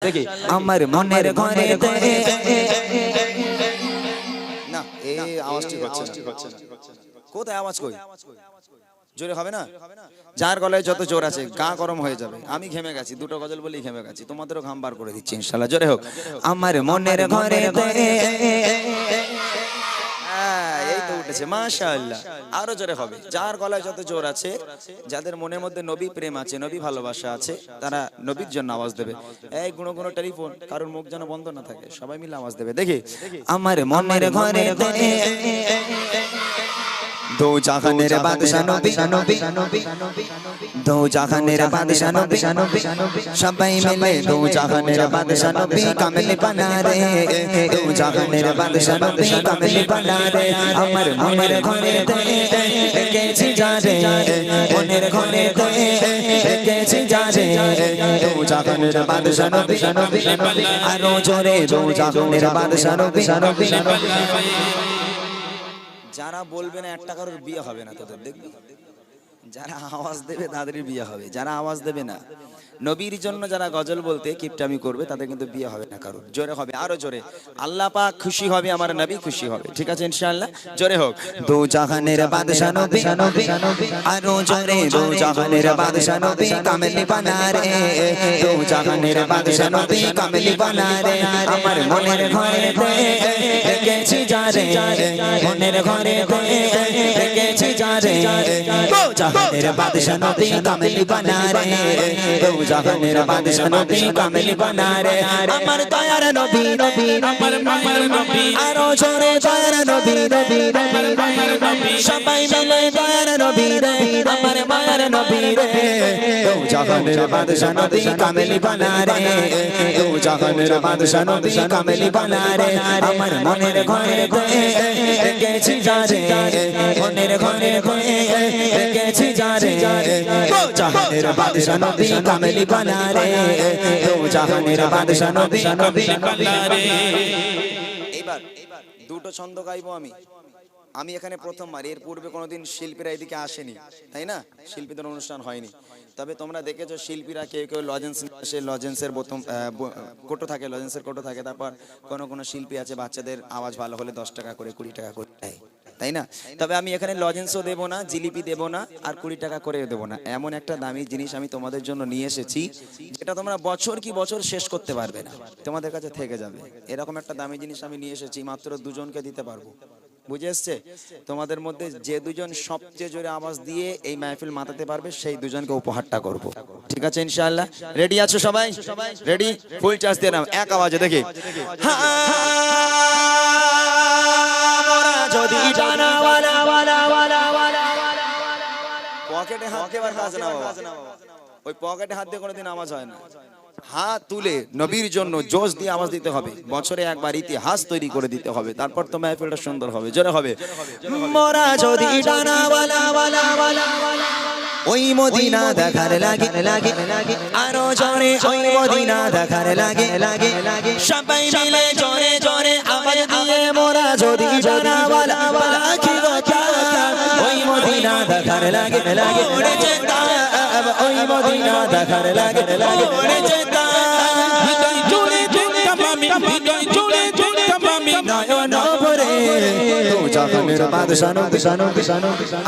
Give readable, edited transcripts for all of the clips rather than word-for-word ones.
দেখি আমার মনের ঘরে না এই আওয়াজ ঠিক হচ্ছে না কোথায় আওয়াজ কই জোরে হবে না যার গলায় যত জোর আছে গা গরম হয়ে যাবে আমি ঘেমে গেছি দুটো গজল বলেই ঘেমে গেছি তোমাদেরও ঘাম বার করে দিচ্ছি ইনশাআল্লাহ জোরে হোক আমার মনের ঘরে এই তো উঠেছে মাশাআল্লাহ আরো জোরে হবে যার গলায় যত জোর আছে যাদের মনের মধ্যে নবী প্রেম আছে নবী ভালোবাসা আছে তারা নবীর জন্য আওয়াজ দেবে এই গুনো গুনো টেলিফোন কারোর মুখ যেন বন্ধ না থাকে সবাই মিলে আওয়াজ দেবে দেখি আমার মনের ঘরে दो জাহানের বাদশা নবী दो জাহানের বাদশা নবী সবাই মিলে दो জাহানের বাদশা নবী কামলি বানা রে दो জাহানের বাদশা নবী কামলি বানা রে আমার মনের ঘরে কেছি যা রে মনের ঘরে কেছি যা রে दो জাহানের বাদশা নবী আরো জোরে दो জাহানের বাদশা নবী যারা বলবে না একটা কারোর বিয়ে হবে না তোদের দেখবি যারা আওয়াজ দেবে তাদের বিয়ে হবে যারা আওয়াজ দেবে না নবীর জন্য যারা গজল বলতে কিপটামি করবে তাদের কিন্তু বিয়ে হবে না কারোর জোরে হবে আরো জোরে আল্লাহ পাক খুশি হবে আমার নবী খুশি হবে ঠিক আছে ইনশাআল্লাহ জোরে হোক দো জাহানের বাদশা নবী আরো জোরে দো জাহানের বাদশা নবী কামলি বানা রে দো জাহানের বাদশা নবী কামলি বানা রে আমার মনের ঘরে গেছি যা রে মনের ঘরে গেছি যা রে দো জাহানের বাদশা নবী কামলি বানা রে দো জাহানের বাদশা নবী কামলি বানা রে আমার দয়ার নবী আমার মায়ের নবী আরো জোরে দয়ার নবী সবাই মিলে দয়ার নবী রে আমার মায়ের নবী রে দো জাহানের বাদশা নবী কামলি বানা রে দো জাহানের বাদশা নবী কামলি বানা রে আমার মনের ঘরে গেছি যা রে মনের ঘরে গেছি যা রে দো জাহানের বাদশা নবী কামলি বানা রে দো জাহানের বাদশা নবী বানা রে এবার দুটো ছন্দ গাইবো আমি এখানে প্রথমবার এর পূর্বে কোনোদিন শিল্পীরা এদিকে আসেনি তাই না শিল্পীদের অনুষ্ঠান হয়নি তবে তোমরা দেখেছো শিল্পীরা কেউ কেউ লজেন্স আসে লজেন্সের বোতম কোটো থাকে লজেন্সের কোটো থাকে তারপর কোনো শিল্পী আছে বাচ্চাদের আওয়াজ ভালো হলে 10 টাকা করে 20 টাকা করে দেয় তাই না তবে আমি এখানে লজেন্সও দেবো না জিলিপি দেবো না আর 20 টাকা করে দেবো না এমন একটা দামি জিনিস আমি তোমাদের জন্য নিয়ে এসেছি যেটা তোমরা বছর কি বছর শেষ করতে পারবে না তোমাদের কাছে থেকে যাবে এরকম একটা দামি জিনিস আমি নিয়ে এসেছি মাত্র দুজনকে দিতে পারবো বুঝে এসছে তোমাদের মধ্যে যে দুজন সবচেয়ে জোরে আওয়াজ দিয়ে এই মাহফিল মাতাতে পারবে সেই দুজনকে উপহারটা করব ঠিক আছে ইনশাআল্লাহ রেডি আছো সবাই রেডি ফুল চার্জ দিয়ে নাও এক আওয়াজে দেখি যদি জানা পকেটে হাত দেওয়ার কাজ না বাবা ওই পকেটে হাত দিয়ে কোনোদিন আওয়াজ হয় না হাত তুলে নবীর জন্য জোশ দিয়ে আওয়াজ দিতে হবে বছরে একবার ইতিহাস তৈরি করে দিতে হবে তারপর তো মাহফিলটা সুন্দর হবে জোরে হবে মোরা যদি জানাওয়ালা ওই মদিনা দেখার লাগে আরো জোরে ওই মদিনা দেখার লাগে সবাই মিলে জোরে জোরে আওয়াজ দিয়ে মোরা যদি জানাওয়ালা পাখি কথা ওই মদিনা দেখার লাগে ওরে যেতা ওই মদিনা দেখার লাগে ওরে যেতা হৃদয় জুড়ে তামামি হৃদয় জুড়ে তামামি নয়ন ভরে দো জাহানের বাদশা নবী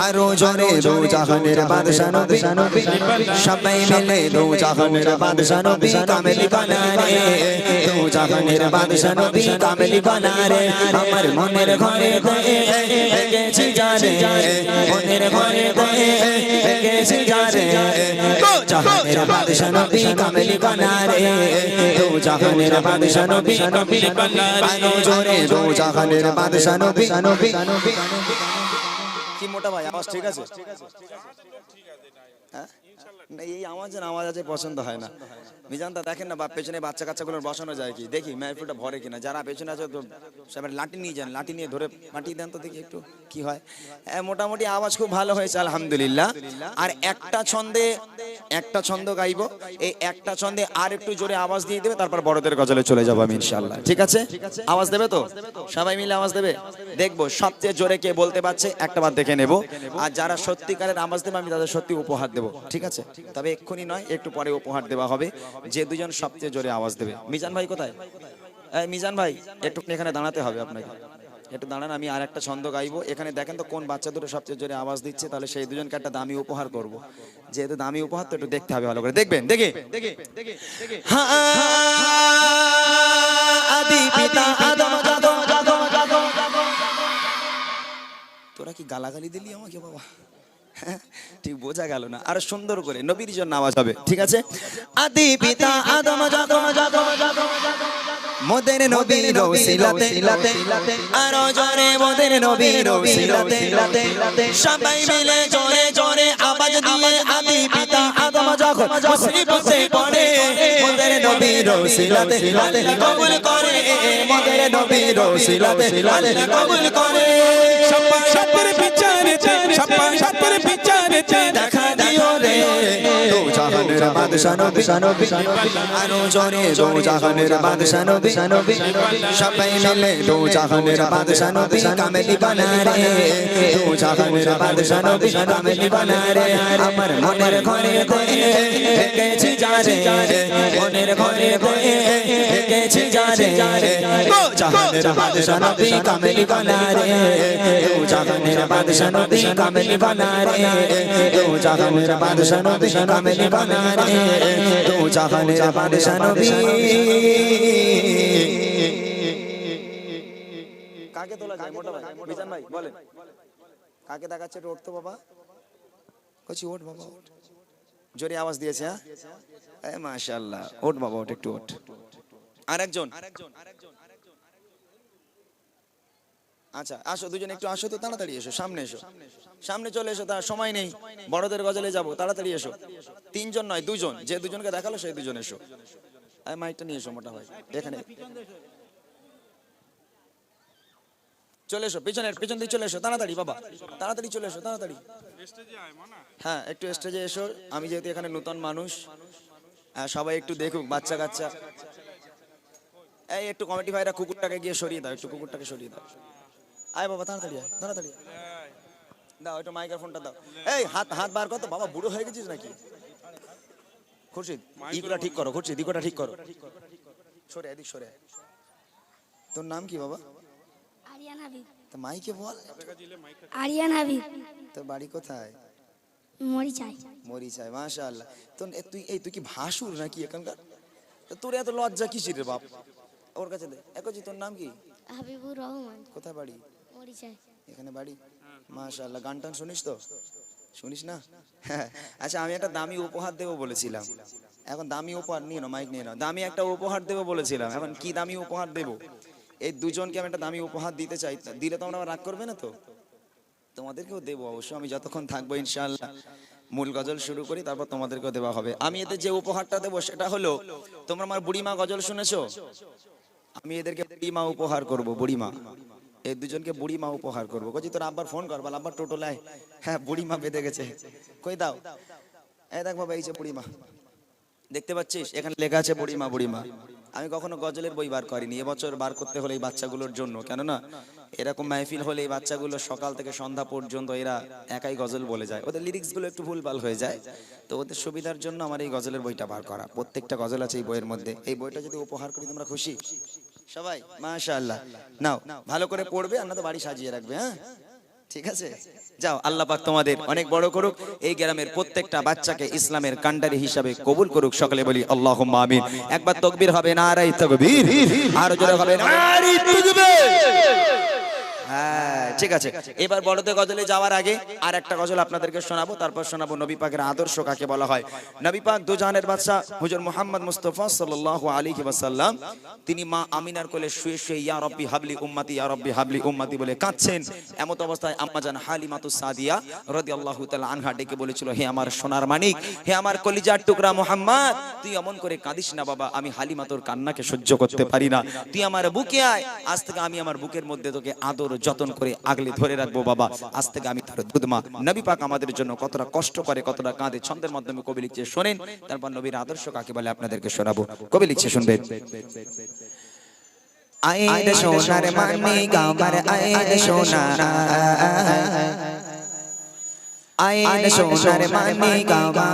আরো জোরে দো জাহানের বাদশা নবী সবাই মিলে দো জাহানের বাদশা নবী কামলি বানা রে দো জাহানের বাদশা নবী কামলি বানা রে আমার মনের ঘরে গেছি যা রে মনের ঘরে গেছি যা রে দো জাহানের বাদশা নবী কামলি বানা রে দো জাহানের বাদশা নবী বানা রে আরো জোরে দো জাহানের বাদশা নবী কি মোটা ভাই আওয়াজ ঠিক আছে হ্যাঁ না এই আওয়াজ আছে পছন্দ হয় না মিজানদা দেখেন না বাপ পেছনে বাচ্চা কাচ্চাগুলোর বসানো যায় কি দেখি মাহফিলটা ভরে কিনা যারা পেছনে আছে তো সবাই লাঠি নিয়ে যান লাঠি নিয়ে ধরে মাটি দেন তো দেখি একটু কি হয় মোটামুটি আওয়াজ খুব ভালো হয়েছে আলহামদুলিল্লাহ আর একটা ছন্দ গাইবো এই একটা ছন্দে আর একটু জোরে আওয়াজ দিয়ে দেবে তারপর বড়দের গজলে চলে যাবো আমি ইনশাআল্লাহ ঠিক আছে আওয়াজ দেবে তো সবাই মিলে আওয়াজ দেবে দেখবো সবচেয়ে জোরে কে বলতে পারছে একটা বার দেখে নেব আর যারা সত্যিকারের আওয়াজ দেবে আমি তাদের সত্যি উপহার দেবো ঠিক আছে তবে এক্ষুনি নয়, একটু পরে উপহার দেওয়া হবে। যে দুজন সবচেয়ে জোরে আওয়াজ দেবে। মিজান ভাই কোথায়? এই মিজান ভাই, একটু এখানে দাঁড়াতে হবে আপনাকে। একটু দাঁড়ান, আমি আর একটা ছন্দ গাইবো। এখানে দেখেন তো কোন বাচ্চা দুটো সবচেয়ে জোরে আওয়াজ দিচ্ছে, তাহলে সেই দুজনকে একটা দামি উপহার করব। যেহেতু দামি উপহার, তো একটু দেখতে হবে ভালো করে। দেখবেন, দেখে আদি পিতা আদম জাদম জাদম জাদম। তোরা কি গালাগালি দিলি আমাকে বাবা? ঠিক বোঝা গেল না, আরো সুন্দর করে নবীর জন্য আওয়াজ হবে, ঠিক আছে? আদি পিতা আদম জাদম জাদম জাদম মোদের নবীর ওসিলাতে আরো জোরে মোদের নবীর ওসিলাতে সবাই মিলে জোরে জোরে আওয়াজ দিয়ে আদি পিতা আদম যখন মুসিবতে পড়ে মোদের নবীর ওসিলাতে কবুল করে, মোদের নবীর ওসিলাতে কবুল করে। সবার বিচারেতে দেখা দিও রে দো জাহানের বাদশা নবী, আরো জোরে দো জাহানের বাদশা নবী, সবাই মিলে দো জাহানের বাদশা নবী কামেলি বানা রে, দো জাহানের বাদশা নবী কামেলি বানা রে। আমার মনের ঘরে দেখেছি যারে, মনের ঘরে দেখেছি যারে, দো জাহানের বাদশা নবী কামেলি বানা রে, দো জাহানের বাদশা নবী কামেলি বানা রে, দো জাহানের বাদশা নবী কামেলি বানা রে, দো জাহানের বাদশা নবী। কাকে তোলা যায় মোটা ভাই? মিজান ভাই বলেন, কাকে দেখাচ্ছে? একটু ওঠ তো বাবা, কচি ওঠ বাবা, ওঠ। জোরে আওয়াজ দিয়েছে, হ্যাঁ মাশাআল্লাহ, ওঠ বাবা, ওঠ, একটু ওঠ। আরেকজন, আচ্ছা আসো দুজন, একটু আসো তো, তাড়াতাড়ি এসো, সামনে এসো, সামনে চলে এসো, তার সময় নেই, বড়দের গজলে যাব, তাড়াতাড়ি এসো। তিনজন নয়, দুজন, যে দুজনকে দেখালো সেই দুজন এসো। মাইকটা নিয়ে এসো মোটা ভাই, এখানে চলে এসো, পিছন দিয়ে চলে এসো, তাড়াতাড়ি বাবা, তাড়াতাড়ি চলে এসো, তাড়াতাড়ি। হ্যাঁ একটু স্টেজে এসো, আমি যেহেতু এখানে নতুন মানুষ, সবাই একটু দেখুক, বাচ্চা কাচ্চা। এই একটু কমিটি ভাইরা কুকুরটাকে গিয়ে সরিয়ে দাও, একটু কুকুরটাকে সরিয়ে দাও। আয় বাবা, তাড়াতাড়ি আয়, তাড়াতাড়ি দাও, একটু মাইক্রোফোনটা দাও। এই হাত বার কর তো বাবা, বুড়ো হয়ে গেছিস নাকি? খুরশিদ ইগুলা ঠিক করো, খুরশিদ ইগোটা ঠিক করো, সরে এদিক সরে। তোর নাম কি বাবা? আরিয়ান হাবিব। তো মাইকে বল। আরিয়ান হাবিব। তোর বাড়ি কোথায়? মরিচাই। মরিচাই, মাশাআল্লাহ। তুই কি ভাসুর নাকি এখানকার? তোর এত লজ্জা কিসের রে বাপ? ওর কাছে দে। একজি তোর নাম কি? হাবিবুর রহমান। কোথায় বাড়ি? মরিচাই। এখানে বাড়ি, মাশাআল্লাহ। গান টান শুনিস তো? শুনিস না? আচ্ছা আমি একটা দামি উপহার দেবো বলেছিলাম, এখন দামি উপহার নিয়ে নাও, মাইক নিয়ে নাও। দামি একটা উপহার দেবো বলেছিলাম, এখন কি দামি উপহার দেবো? এই দুজনকে আমি একটা দামি উপহার দিতে চাই, দিলে তোমরা রাগ করবে না তো? তোমাদেরকেও দেবো অবশ্য, আমি যতক্ষণ থাকবো ইনশাআল্লাহ। মূল গজল শুরু করি, তারপর তোমাদেরকেও দেওয়া হবে। আমি এদের যে উপহারটা দেবো সেটা হলো, তোমরা আমার বুড়িমা গজল শুনেছো? আমি এদেরকে বুড়িমা উপহার করব, বুড়িমা। এই দুজনকে বুড়িমা উপহার করবো। কচি তোর আব্বার ফোন কর, বল আব্বার টোটো লাই, হ্যাঁ বুড়িমা বেঁধে গেছে, কই দাও। এই দেখ বাবা, এই যে বুড়িমা দেখতে পাচ্ছিস, এখানে লেখা আছে বুড়িমা, বুড়িমা। আমি কখনো গজলের বই বার করিনি, এবছর বার করতে হলে এই বাচ্চাগুলোর জন্য, কেননা এরকম মাহফিল হলে এই বাচ্চাগুলো সকাল থেকে সন্ধ্যা পর্যন্ত এরা একাই গজল বলে যায়, ওদের লিরিক্স গুলো একটু ভুলভাল হয়ে যায়, তো ওদের সুবিধার জন্য আমার এই গজলের বইটা বার করা। প্রত্যেকটা গজল আছে এই বইয়ের মধ্যে, এই বইটা যদি উপহার করি তোমরা খুশি সবাই? মাশাআল্লাহ, নাও ভালো করে পড়বে, আর না তো বাড়ি সাজিয়ে রাখবে। হ্যাঁ ঠিক আছে, যাও, আল্লাহ পাক তোমাদের অনেক বড় করুক, এই গ্রামের প্রত্যেকটা বাচ্চাকে ইসলামের কান্ডারি হিসাবে কবুল করুক। সকলে বলি আল্লাহুম্মা আমিন। একবার তাকবীর হবে, নারায়ে তাকবীর, আর জোরে হবে নারায়ে তাকবীর। হ্যাঁ ঠিক আছে, এবার বড়দের গজলে যাওয়ার আগে আর একটা গজল আপনাদেরকে শোনাবো, তারপর শোনাবো নবী পাকের আদর্শ কাকে বলা হয়। নবী পাক দুজাহানের বাদশা হুজুর মুহাম্মদ মুস্তাফা সাল্লাল্লাহু আলাইহি ওয়াসাল্লাম, তিনি মা আমিনার কোলে শুয়ে শুয়ে ইয়া রাব্বি হাবলি উম্মতি, ইয়া রাব্বি হাবলি উম্মতি বলে কাঁদছেন। এমত অবস্থায় আম্মা জান হালিমাতুস সাদিয়া রাদিয়াল্লাহু তাআলা আনহা ডেকে বলেছিল, হে আমার সোনার মানিক, হে আমার কলিজার টুকরা মুহাম্মদ, তুই এমন করে কাঁদিস না বাবা, আমি হালিমা তোর কান্নাকে সহ্য করতে পারি না, তুই আমার বুকে আয়, আজ থেকে আমি আমার বুকের মধ্যে তোকে আদর যতন করে আগলে ধরে রাখবো বাবা, আজ থেকে আমি তোর দুধমা। নবী পাক আমাদের জন্য কতটা কষ্ট করে, কতটা কাঁদে, ছন্দের মাধ্যমে কবি লিখছে, শোনেন। তারপর নবীর আদর্শ কাকে বলে আপনাদেরকে শোনাবো। কবি লিখছে, শুনবেন। আইরে সোনার মানিক আমার, আইরে সোনা, আইন সোনার মানি গাওয়া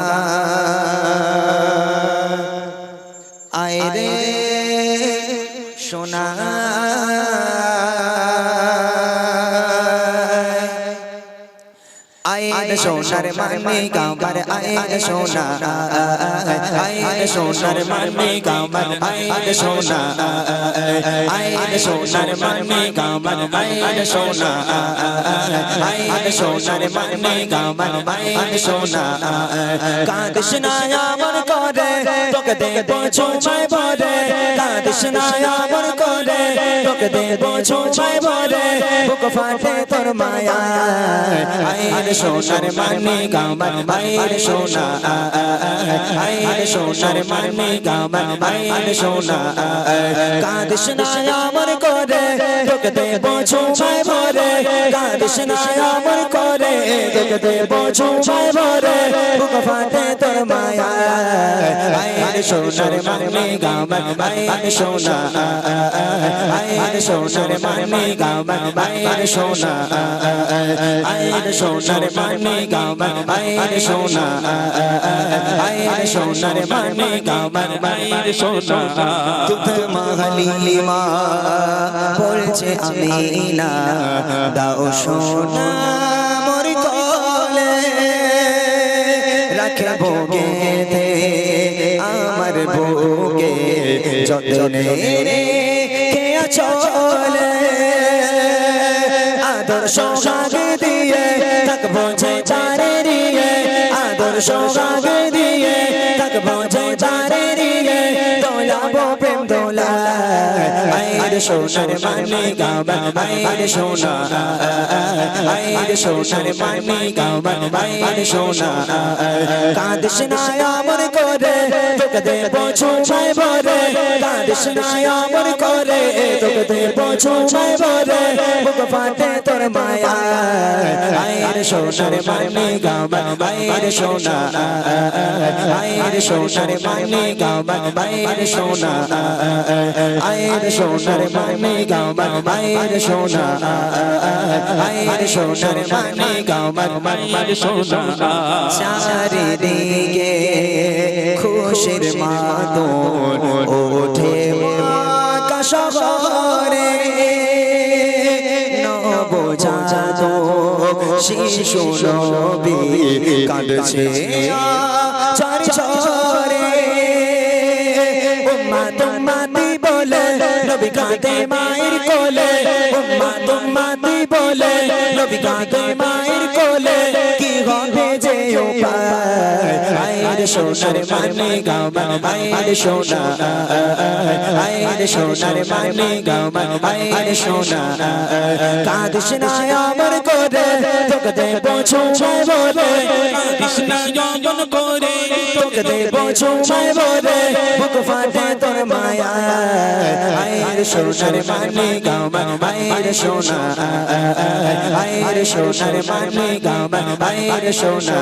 আয় রে সোনা আইন সোনার মানি গাওয়ার আইন সোনা আইন সোনার মানি গাওয়ার আইন সোনা আইন সোনার মানি গাওয়ার আইন সোনা আইন সোনার মানি গাওয়ার আইন সোনা কাঁদিস না আমার করে তোকে দেব ছোঁয়ায় ভরে কাঁদিস না আমার করে তোকে দেব ছোঁয়ায় ভরে বুক ফাটে তোর মায়া আইন সোনার মানি গাওয়ার আইন সোনা আইন সোনার মানি গাওয়ার আইন সোনা কাঁদিস না আমার করে তোকে দেব ছোঁয়ায় ভরে কাঁদিস না আমার করে তোকে দেব ছোঁয়ায় ভরে বুক ফাটে তোর মায়া আইন সোনার মানি গাওয়ার আইন সোনা আইন সোনার মানি গাওয়ার আইন সোনা আইন সোনার মানি গাওয়ার আইন সোনা আইন সোনার মানি গাওয়ার আইন সোনা দুধ মাহালিমা বলছে আমিনা দাও সোনা মোর কোলে রাখবো গেতে আমার বুকে যতনে কে চলে আদর সোহাগ দিয়ে থাকবো যে চারে রিয়ে আদর সোহাগ দিয়ে থাকবো যে চারে রিয়ে দোলাবো প্রেম দোলা আইন সোনার মানি গাওয়ার আইন সোনা আইন সোনার মানি গাওয়ার আইন সোনা কাঁদিস না আমার করে তোকে দেব ছোঁয়ায় ভরে কাঁদিস না আমার করে তোকে দেব ছোঁয়ায় ভরে বুক ফাটে তোর মায়া আইন সোনার মানি গাওয়ার আইন সোনা আইন সোনার মানি গাওয়ার আইন সোনা আইন সোনার মানি গাওয়ার আইন সোনা আইন সোনার মানি গাওয়ার আইন সোনা চারিদিকে খুশির মাদন ওঠে আকাশ গগনে নবজাত শিশু নবী কাঁদছে চারি চরে উম্মাত উম্মাতি বলে নবী কাঁদে মায়ের কোলে উম্মাত উম্মাতি বলে নবী কাঁদে মায়ের কোলে কি হবে যে উপায় আইন সোনার মানি গাওয়ার আইন সোনা আইন সোনার মানি গাওয়ার আইন সোনা কাঁদিস না আমার করে তোকে দেব ছোঁয়ায় ভরে কাঁদিস না যৌবন করে তোকে দেব ছোঁয়ায় ভরে বুক ফাটে তোর মায়া আইন সোনার মানি গাওয়ার আইন সোনা আইন সোনার মানি গাওয়ার আইন সোনা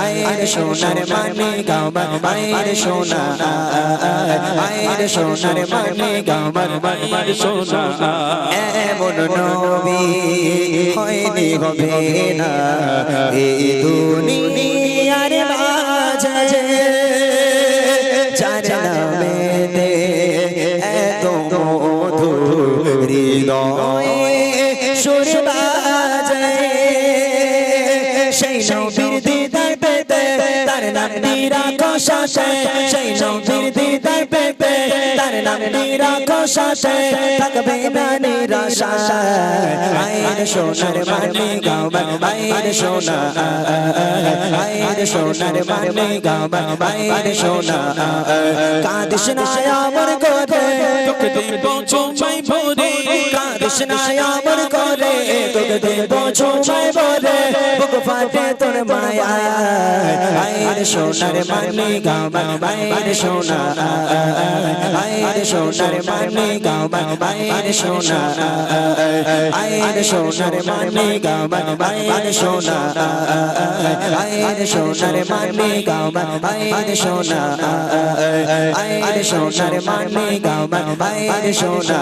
আইন সোনার মানি গাওয়ার আইন সোনা আইন সোনার মানি গাওয়ার আইন সোনা এমন নবী হয়নি হবে না এই দুনিয়ার মাঝে যার নামেতে এত মধু হৃদয়ে সুর বাজে সেই নবীর দিদার পেতে তার নাম নিরাখো সাথে সেই নবীর দিদার পেতে তার নাম নিরাখো সাথে থাকবে না নিরাশা আইন সোনার মানি গাওয়ার আইন সোনা আইন সোনার মানি গাওয়ার আইন সোনা কাঁদিস না আমার করে তোকে দেব ছোঁয়ায় ভরে কাঁদিস না আমার করে তোকে দেব ছোঁয়ায় ভরে বুক ফাটে তোর মায়া আইন সোনার মানি গাওয়ার আইন সোনা আয়ের সোনার মানে গাও আয়ের সোনা আয়ের সোনার মানে গাও আয়ের সোনা আয়ের সোনার মানে গাও আয়ের সোনা আয়ের সোনার মানে গাও আয়ের সোনা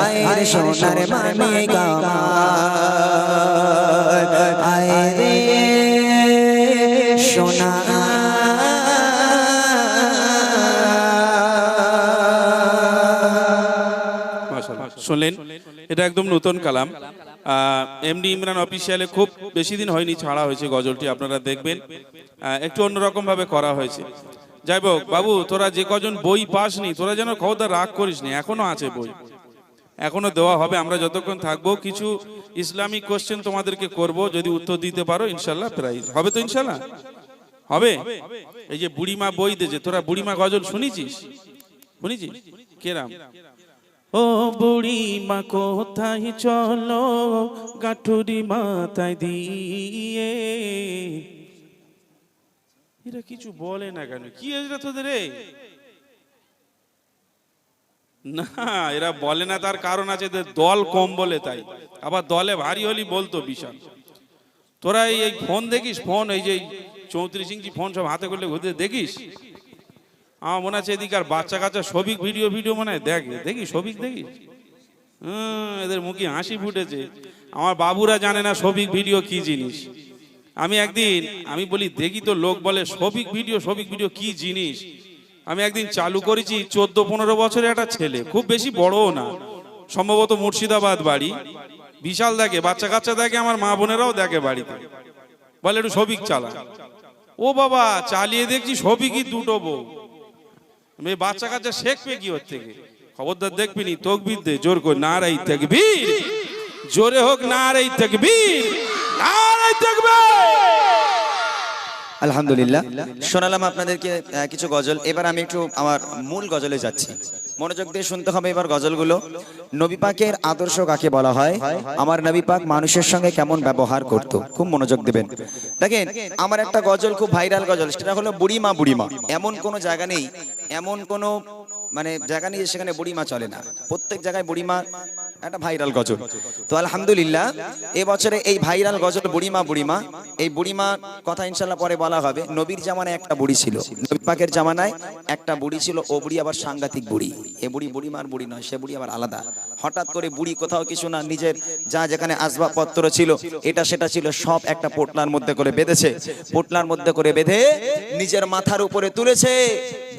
আয়ের সোনার মানে গাও আয়ের সোনা শুনলেন, এটা একদম নতুন কালাম। এমডি ইমরান অফিসিয়ালে খুব বেশি দিন হয়নি ছাড়া হয়েছে গজলটি, আপনারা দেখবেন একটু অন্যরকম ভাবে করা হয়েছে। যাই হোক বাবু, তোরা যে কজন বই পাসনি তোরা যেন খবরদার রাগ করিস নি, এখনো আছে বই, এখনো দেওয়া হবে। আমরা যতক্ষণ থাকবো কিছু ইসলামিক কোশ্চেন তোমাদেরকে করব, যদি উত্তর দিতে পারো ইনশাল্লাহ প্রাইজ হবে। তো ইনশাল্লাহ হবে। এই যে বুড়িমা বই দিয়েছে, তোরা বুড়িমা গজল শুনেছিস? শুনেছিস কেরাম? ও বুড়িমা কোথায় চলো গাঠুরি মাথায় দিয়ে, এরা কিছু বলে না কেন? কি হয়েছে তোদের? না এরা বলে না, তার কারণ আছে, দল কম বলে তাই। আবার দলে ভারী হলি বলতো বিশাল। তোরা এই ফোন দেখিস, ফোন এই যে 34 ইঞ্চি ফোন সব হাতে করলে ঘুরতে দেখিস? আমার মনে আছে এদিকে আর বাচ্চা কাচ্চা সবিক ভিডিও মনে হয় দেখি সবিক দেখিস? এদের মুখে হাসি ফুটেছে। আমার বাবুরা জানে না সবিক ভিডিও কি জিনিস। আমি বলি দেখি তো, লোক বলে সবিক ভিডিও কি জিনিস। আমি একদিন চালু করেছি, 14-15 বছরের একটা ছেলে, খুব বেশি বড়ও না, সম্ভবত মুর্শিদাবাদ বাড়ি, বিশাল দেখে, বাচ্চা কাচ্চা দেখে, আমার মা বোনেরাও দেখে বাড়িতে, বলে একটু সবিক চালা। ও বাবা, চালিয়ে দেখছি সবিকই দুটো বউ। বাচ্চা কাচ্চা শেখবে কি ওর থেকে? খবরদার দেখবি নি, তকবীর দে জোর করে, নারাই তাকবীর, জোরে হোক নারাই তাকবীর, নারাই তাকবীর। আলহামদুলিল্লাহ, শোনালাম আপনাদেরকে কিছু গজল। এবার আমি একটু আমার মূল গজলে যাচ্ছি, মনোযোগ দিয়ে শুনতে হবে এবার গজলগুলো। নবী পাকের আদর্শ কাকে বলা হয়, আমার নবী পাক মানুষের সঙ্গে কেমন ব্যবহার করত, খুব মনোযোগ দিবেন। দেখেন, আমার একটা গজল খুব ভাইরাল গজল, সেটা হলো বুড়িমা বুড়িমা। এমন কোনো জায়গা নেই, এমন কোনো জায়গা নেই সেখানে বুড়িমা চলে না, প্রত্যেক জায়গায় বুড়িমা একটা ভাইরাল গজল। তো আলহামদুলিল্লাহ, এবছরে এই ভাইরাল গজল বুড়িমা বুড়িমা, এই বুড়িমা কথা ইনশাল্লাহ পরে বলা হবে। নবীর জামানায় একটা বুড়ি ছিল, নবী পাকের জামানায় একটা বুড়ি ছিল, ও বুড়ি আবার সাংঘাতিক বুড়ি। এ বুড়ি বুড়িমার বুড়ি নয়, সে বুড়ি আবার আলাদা। হঠাৎ করে বুড়ি কোথাও কিছু না, নিজের যা যেখানে আসবাবপত্র ছিল এটা সেটা ছিল সব একটা পোটলার মধ্যে করে বেঁধেছে, পোটলার মধ্যে করে বেঁধে নিজের মাথার উপরে তুলেছে।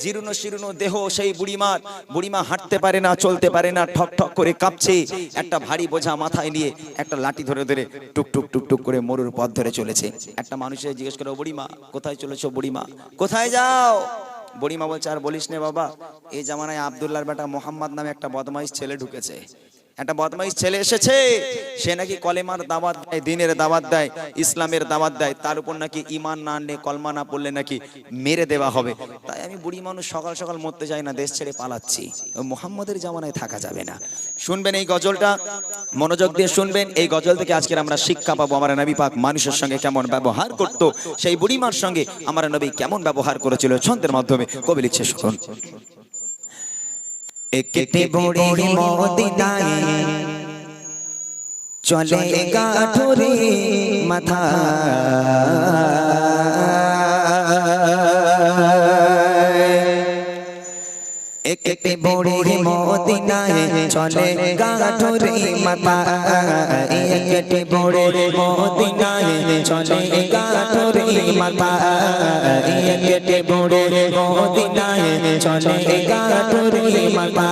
জীর্ণ শীর্ণ দেহ সেই বুড়িমা হাঁটতে পারে না, চলতে পারে না, ঠক ঠক করে কাঁপছে। একটা ভারী বোঝা মাথায় নিয়ে একটা লাঠি ধরে ধরে টুকটুক টুকটুক করে মরুর পথ ধরে চলেছে। একটা মানুষের জিজ্ঞেস করে, বুড়িমা কোথায় চলেছো, বুড়িমা কোথায় যাও? বুড়িমা বলছে, আর বলিস নে বাবা, এই জামানায় আব্দুল্লাহর বেটা মোহাম্মদ নামে একটা বদমাইশ ছেলে ঢুকেছে, একটা বদমাইশ ছেলে এসেছে, সে নাকি কলেমার দাওয়াত দেয়, দিনের দাওয়াত দেয়, ইসলামের দাওয়াত দেয়, তার উপর নাকি ঈমান না আনলে, কলমা না পড়লে নাকি মেরে দেওয়া হবে। তাই আমি বুড়ি মানুষ সকাল সকাল মরতে চাই না, দেশ ছেড়ে পালাচ্ছি, মোহাম্মদের জামানায় থাকা যাবে না। শুনবেন এই গজলটা, মনোযোগ দিয়ে শুনবেন। এই গজল থেকে আজকের আমরা শিক্ষা পাবো, আমার নবী পাক মানুষের সঙ্গে কেমন ব্যবহার করত, সেই বুড়িমার সঙ্গে আমার নবী কেমন ব্যবহার করেছিল। ছন্দের মাধ্যমে কবি লিখছে, শুনুন। একটি বুড়ি মদিনায় চলে গাঠুরি মাথা, একটি বুড়ি মদিনায় চলে গাঠুরি মাথা, একটি বুড়ি মদিনায় চলে গাঠুরি মাথা, একটি বুড়ি মদিনায় চলে গাঠুরি মাথা।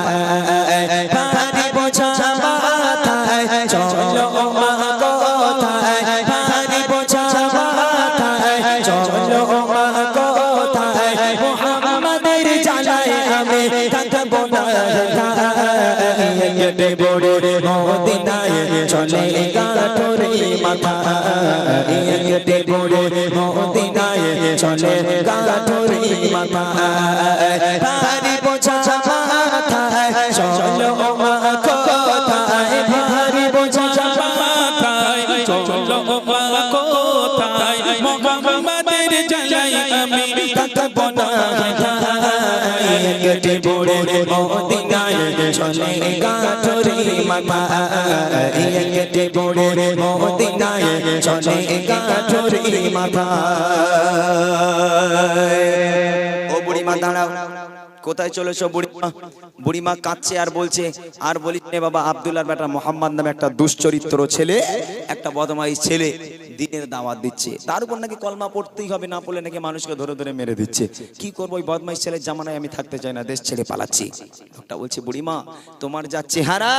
ভারী বোঝা মাথায় চলো মা কোথায়, ভারী বোঝা মাথায় চলো মা কোথায়, মুহাম্মাদের জানায় আমি থাকবো না। একটি বুড়ি মদিনায় চলে গাঠুরি মাথা, একটি বুড়ি মদিনায় চলে গাঠুরি মাথা। ভারী বোঝা মাথায় চলো মা কোথায়, ভারী বোঝা মাথায় চলো মা কোথায়, মোহাম্মদের জানাই আমি থাকবো না। কেটে পড়ে মদিনায় চলে গাঠরি মাথা কেটে পড়ে মদিনায় চলে গাঠরি মাথা ও বুড়িমা দাঁড়াও, কোথায় চলেছো বুড়িমা? বুড়িমা কাঁদছে আর বলছে, আর বলিস নে বাবা, আব্দুল্লাহর বেটা মোহাম্মদ নামে একটা দুশ্চরিত্র ছেলে, একটা বদমাইশ ছেলে দিনের দাওয়াত দিচ্ছে, তার উপর নাকি কলমা পড়তেই হবে, না পড়লে নাকি মানুষকে ধরে ধরে মেরে দিচ্ছে। কি করবো, ওই বদমাইশ ছেলের জামানায় আমি থাকতে চাই না, দেশ ছেড়ে পালাচ্ছি। লোকটা বলছে, বুড়িমা তোমার যা চেহারা,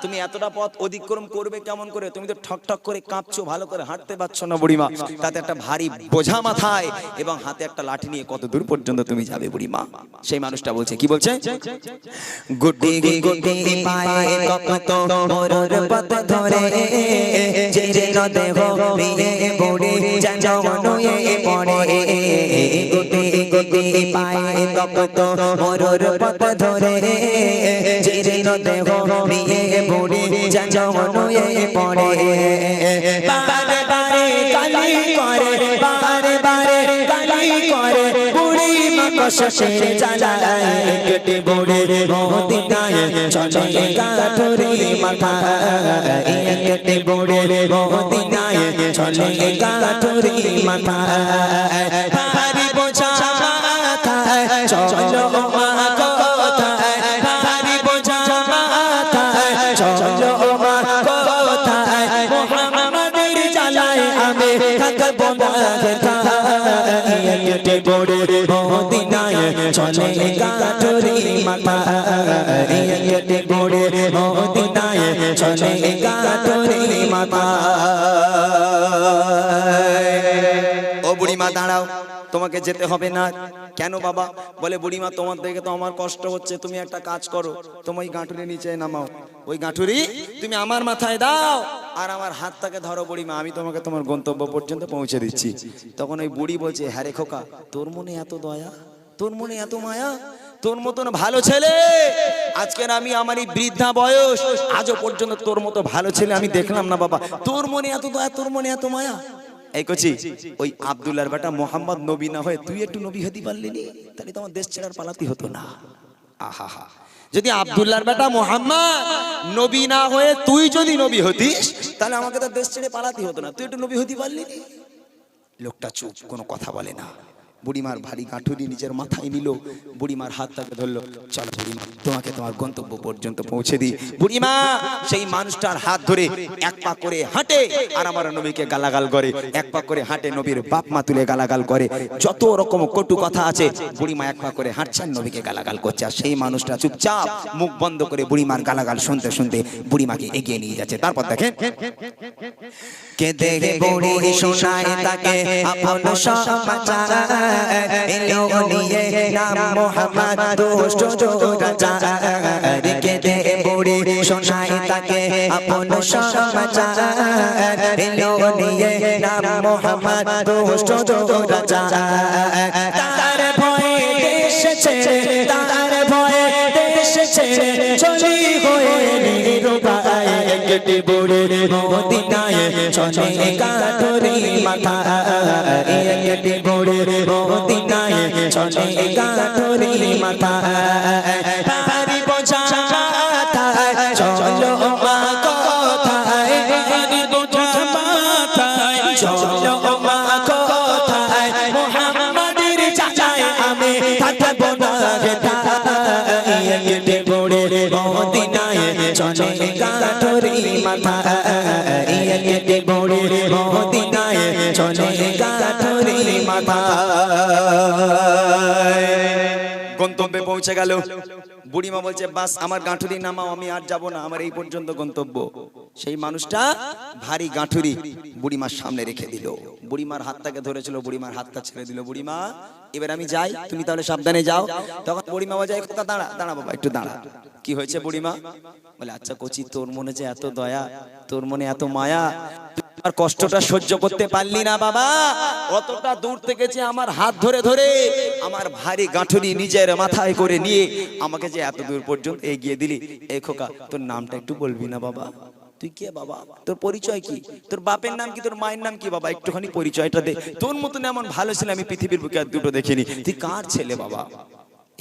তুমি এতটা পথ অতিক্রম করবে কেমন করে? তুমি তো ঠক ঠক করে কাঁপছো, ভালো করে হাঁটতে পারছো না বুড়িমা, তাতে একটা ভারী বোঝা মাথায় এবং হাতে একটা লাঠি নিয়ে কত দূর পর্যন্ত তুমি যাবে বুড়িমা? সেই মানুষটা বলছে, কি বলছে? গুটি গুটি পায়ে কত মোরর পথ ধরে যেন দেহ নিয়ে বুড়ি জনয়ে পড়ে গুটি গুটি পায়ে কত মোরর পথ ধরে যেন দেহ নিয়ে বুড়ি জনয়ে পড়ে বারে বারে কালি করে বারে বারে কালি করে বুড়ি মা কষ্টে জ্বালায় কেটে বুড়ি মদিনায় চলে গাঠরি মাথা কেটে বুড়ি মদিনায় চলে গাঠরি মাথা ভারী বোঝা মাথায় চলো মা কোথায় ভারী বোঝা মাথায় চলো মা কোথায় মোহাম্মদের জ্বালায় আমি থাকবো না কেটে বুড়ি মদিনায় চলে গাঠরি মাথা কেটে বুড়ি মদিনায় চলে গাঠরি মাথা ও বুড়িমা দাঁড়াও, তোমাকে যেতে হবে না। কেন বাবা? বলে, বুড়িমা তোমার দেখে তো আমার কষ্ট হচ্ছে, তুমি একটা কাজ করো, তুমি ওই গাঁটুরি নিচে নামাও, ওই গাঁটুরি তুমি আমার মাথায় দাও আর আমার হাতটাকে ধরো বুড়িমা, আমি তোমাকে তোমার গন্তব্য পর্যন্ত পৌঁছে দিচ্ছি। তখন ওই বুড়ি বলছে, হ্যাঁ রে খোকা, তোর মনে এত দয়া, তোর মনে এত মায়া, তোর মতন ভালো ছেলে আজকের আমি আমার এই বৃদ্ধা বয়স আজও পর্যন্ত তোর মতো ভালো ছেলে আমি দেখলাম না বাবা, তোর মনে এত দয়া, তোর মনে এত মায়া। এই কচি, ওই আব্দুল্লাহর বেটা মোহাম্মদ নবী না হয়ে তুই একটু নবী হতে পারলি নি, তাহলে তোমার দেশ ছেড়ার পালাতে হতো না। আহা হা, যদি আব্দুল্লাহর বেটা মোহাম্মদ নবী না হয়ে তুই যদি নবী হতিস, তাহলে আমাকে তো দেশ ছেড়ে পালাতে হতো না, তুই একটু নবী হতে পারলি নি। লোকটা চুপ, কোনো কথা বলে না। বুড়িমার ভারী গাঁঠুরি নিজের মাথায় নিল, বুড়িমার হাতটাকে ধরলো, চলো বুড়িমা তোমাকে তোমার গন্তব্য পর্যন্ত পৌঁছে দিই। বুড়িমা সেই মানুষটার হাত ধরে এক পা করে হাঁটে আর আমার নবীকে গালাগাল করে, এক পা করে হাঁটে, নবীর বাপ মা তুলে গালাগাল করে, যত রকম কটু কথা আছে বুড়িমা এক পা করে হাঁটছেন, নবীকে গালাগাল করছে, আর সেই মানুষটা চুপচাপ মুখ বন্ধ করে বুড়িমার গালাগাল শুনতে শুনতে বুড়িমাকে এগিয়ে নিয়ে যাচ্ছে। তারপর দেখেন, কেঁদে বুড়ি শোনায় তাকে আপন সমাচার এলো নিয়ে নাম মোহাম্মদ দুষ্ট রাজা কেঁদে বুড়ি শোনায় তাকে আপন সমাচার এলো নিয়ে নাম মোহাম্মদ দুষ্ট রাজা তার ভয়ে দেশ ছেড়ে, তার ভয়ে দেশ ছেড়ে চলি হয়ে নিরুপায় কেটে বুড়ি মদিনায় চলে গাঠরি মাথা কেটে বুড়ি মদিনায় চলে গাঠরি মাথা ভারী বোঝা মাথায় চলো মা কোথায় ভারী বোঝা মাথায় চলো মা কোথায় মোহাম্মদের জ্বালায় আমি থাকবো না কেটে বুড়ি মদিনায় চলে গাঠরি মাথা কেটে বুড়ি মদিনায় চলে গাঠরি মাথা গন্তব্যে পৌঁছে গেল। বুড়িমা বলছে, বাস আমার গাঁঠুরি নামাও, আমি আর যাব না, আমার এই পর্যন্ত গন্তব্য। সেই মানুষটা ভারী গাঁঠুরি বুড়িমার সামনে রেখে দিল, বুড়িমার হাতটাকে ধরেছিল, বুড়িমার হাতটা ছেড়ে দিল। বুড়িমা এবার আমি যাই, তুমি তাহলে সাবধানে যাও। তখন বুড়িমা বলছে, দাঁড়া দাঁড়া বাবা, একটু দাঁড়া। কি হয়েছে বুড়িমা? বলে, আচ্ছা কচি, তোর মনে যে এত দয়া, তোর মনে এত মায়া, আর কষ্টটা সহ্য করতে পারলি না বাবা, অতটা দূর থেকে যে আমার হাত ধরে ধরে আমার ভারী গাঁঠুরি নিজের মাথায় করে নিয়ে আমাকে যে এত দূর পর্যন্ত এগিয়ে দিলি। এই খোকা, তোর নামটা একটু বলবি না বাবা? তুই কে বাবা? তোর পরিচয় কি? তোর বাপের নাম কি? তোর মায়ের নাম কি বাবা? একটুখানি পরিচয়টা দে। তোর মতন এমন ভালো ছেলে আমি পৃথিবীর বুকে আর দুটো দেখিনি। তুই কার ছেলে বাবা?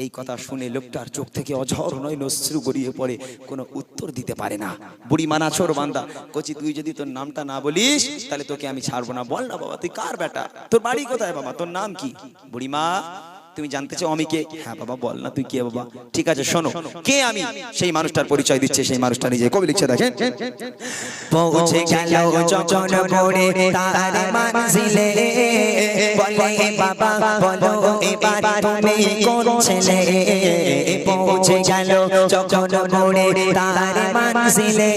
এই কথা শুনে লোকটার চোখ থেকে অঝর নয় অশ্রু গড়িয়ে পড়ে, কোনো উত্তর দিতে পারে না। বুড়ি মা নাছোড় বান্দা কচি, তুই যদি তোর নামটা না বলিস তাহলে তোকে আমি ছাড়বো না। বল না বাবা, তুই কার বেটা, তোর বাড়ি কোথায় বাবা, তোর নাম কি? বুড়ি মা, তুমি জানতে চাও আমি কে? হ্যাঁ বাবা বল না, তুই কে বাবা? ঠিক আছে শোনো, কে আমি সেই মানুষটার পরিচয় দিচ্ছে। সেই মানুষটা নিজে কবি লিখছে, দেখেন। পৌঁছে গেল যখন মোড়ে তার মঞ্জিলে, বলে বাবা বলো এবার তুমি কোন ছেলে। পৌঁছে গেল যখন মোড়ে তার মঞ্জিলে,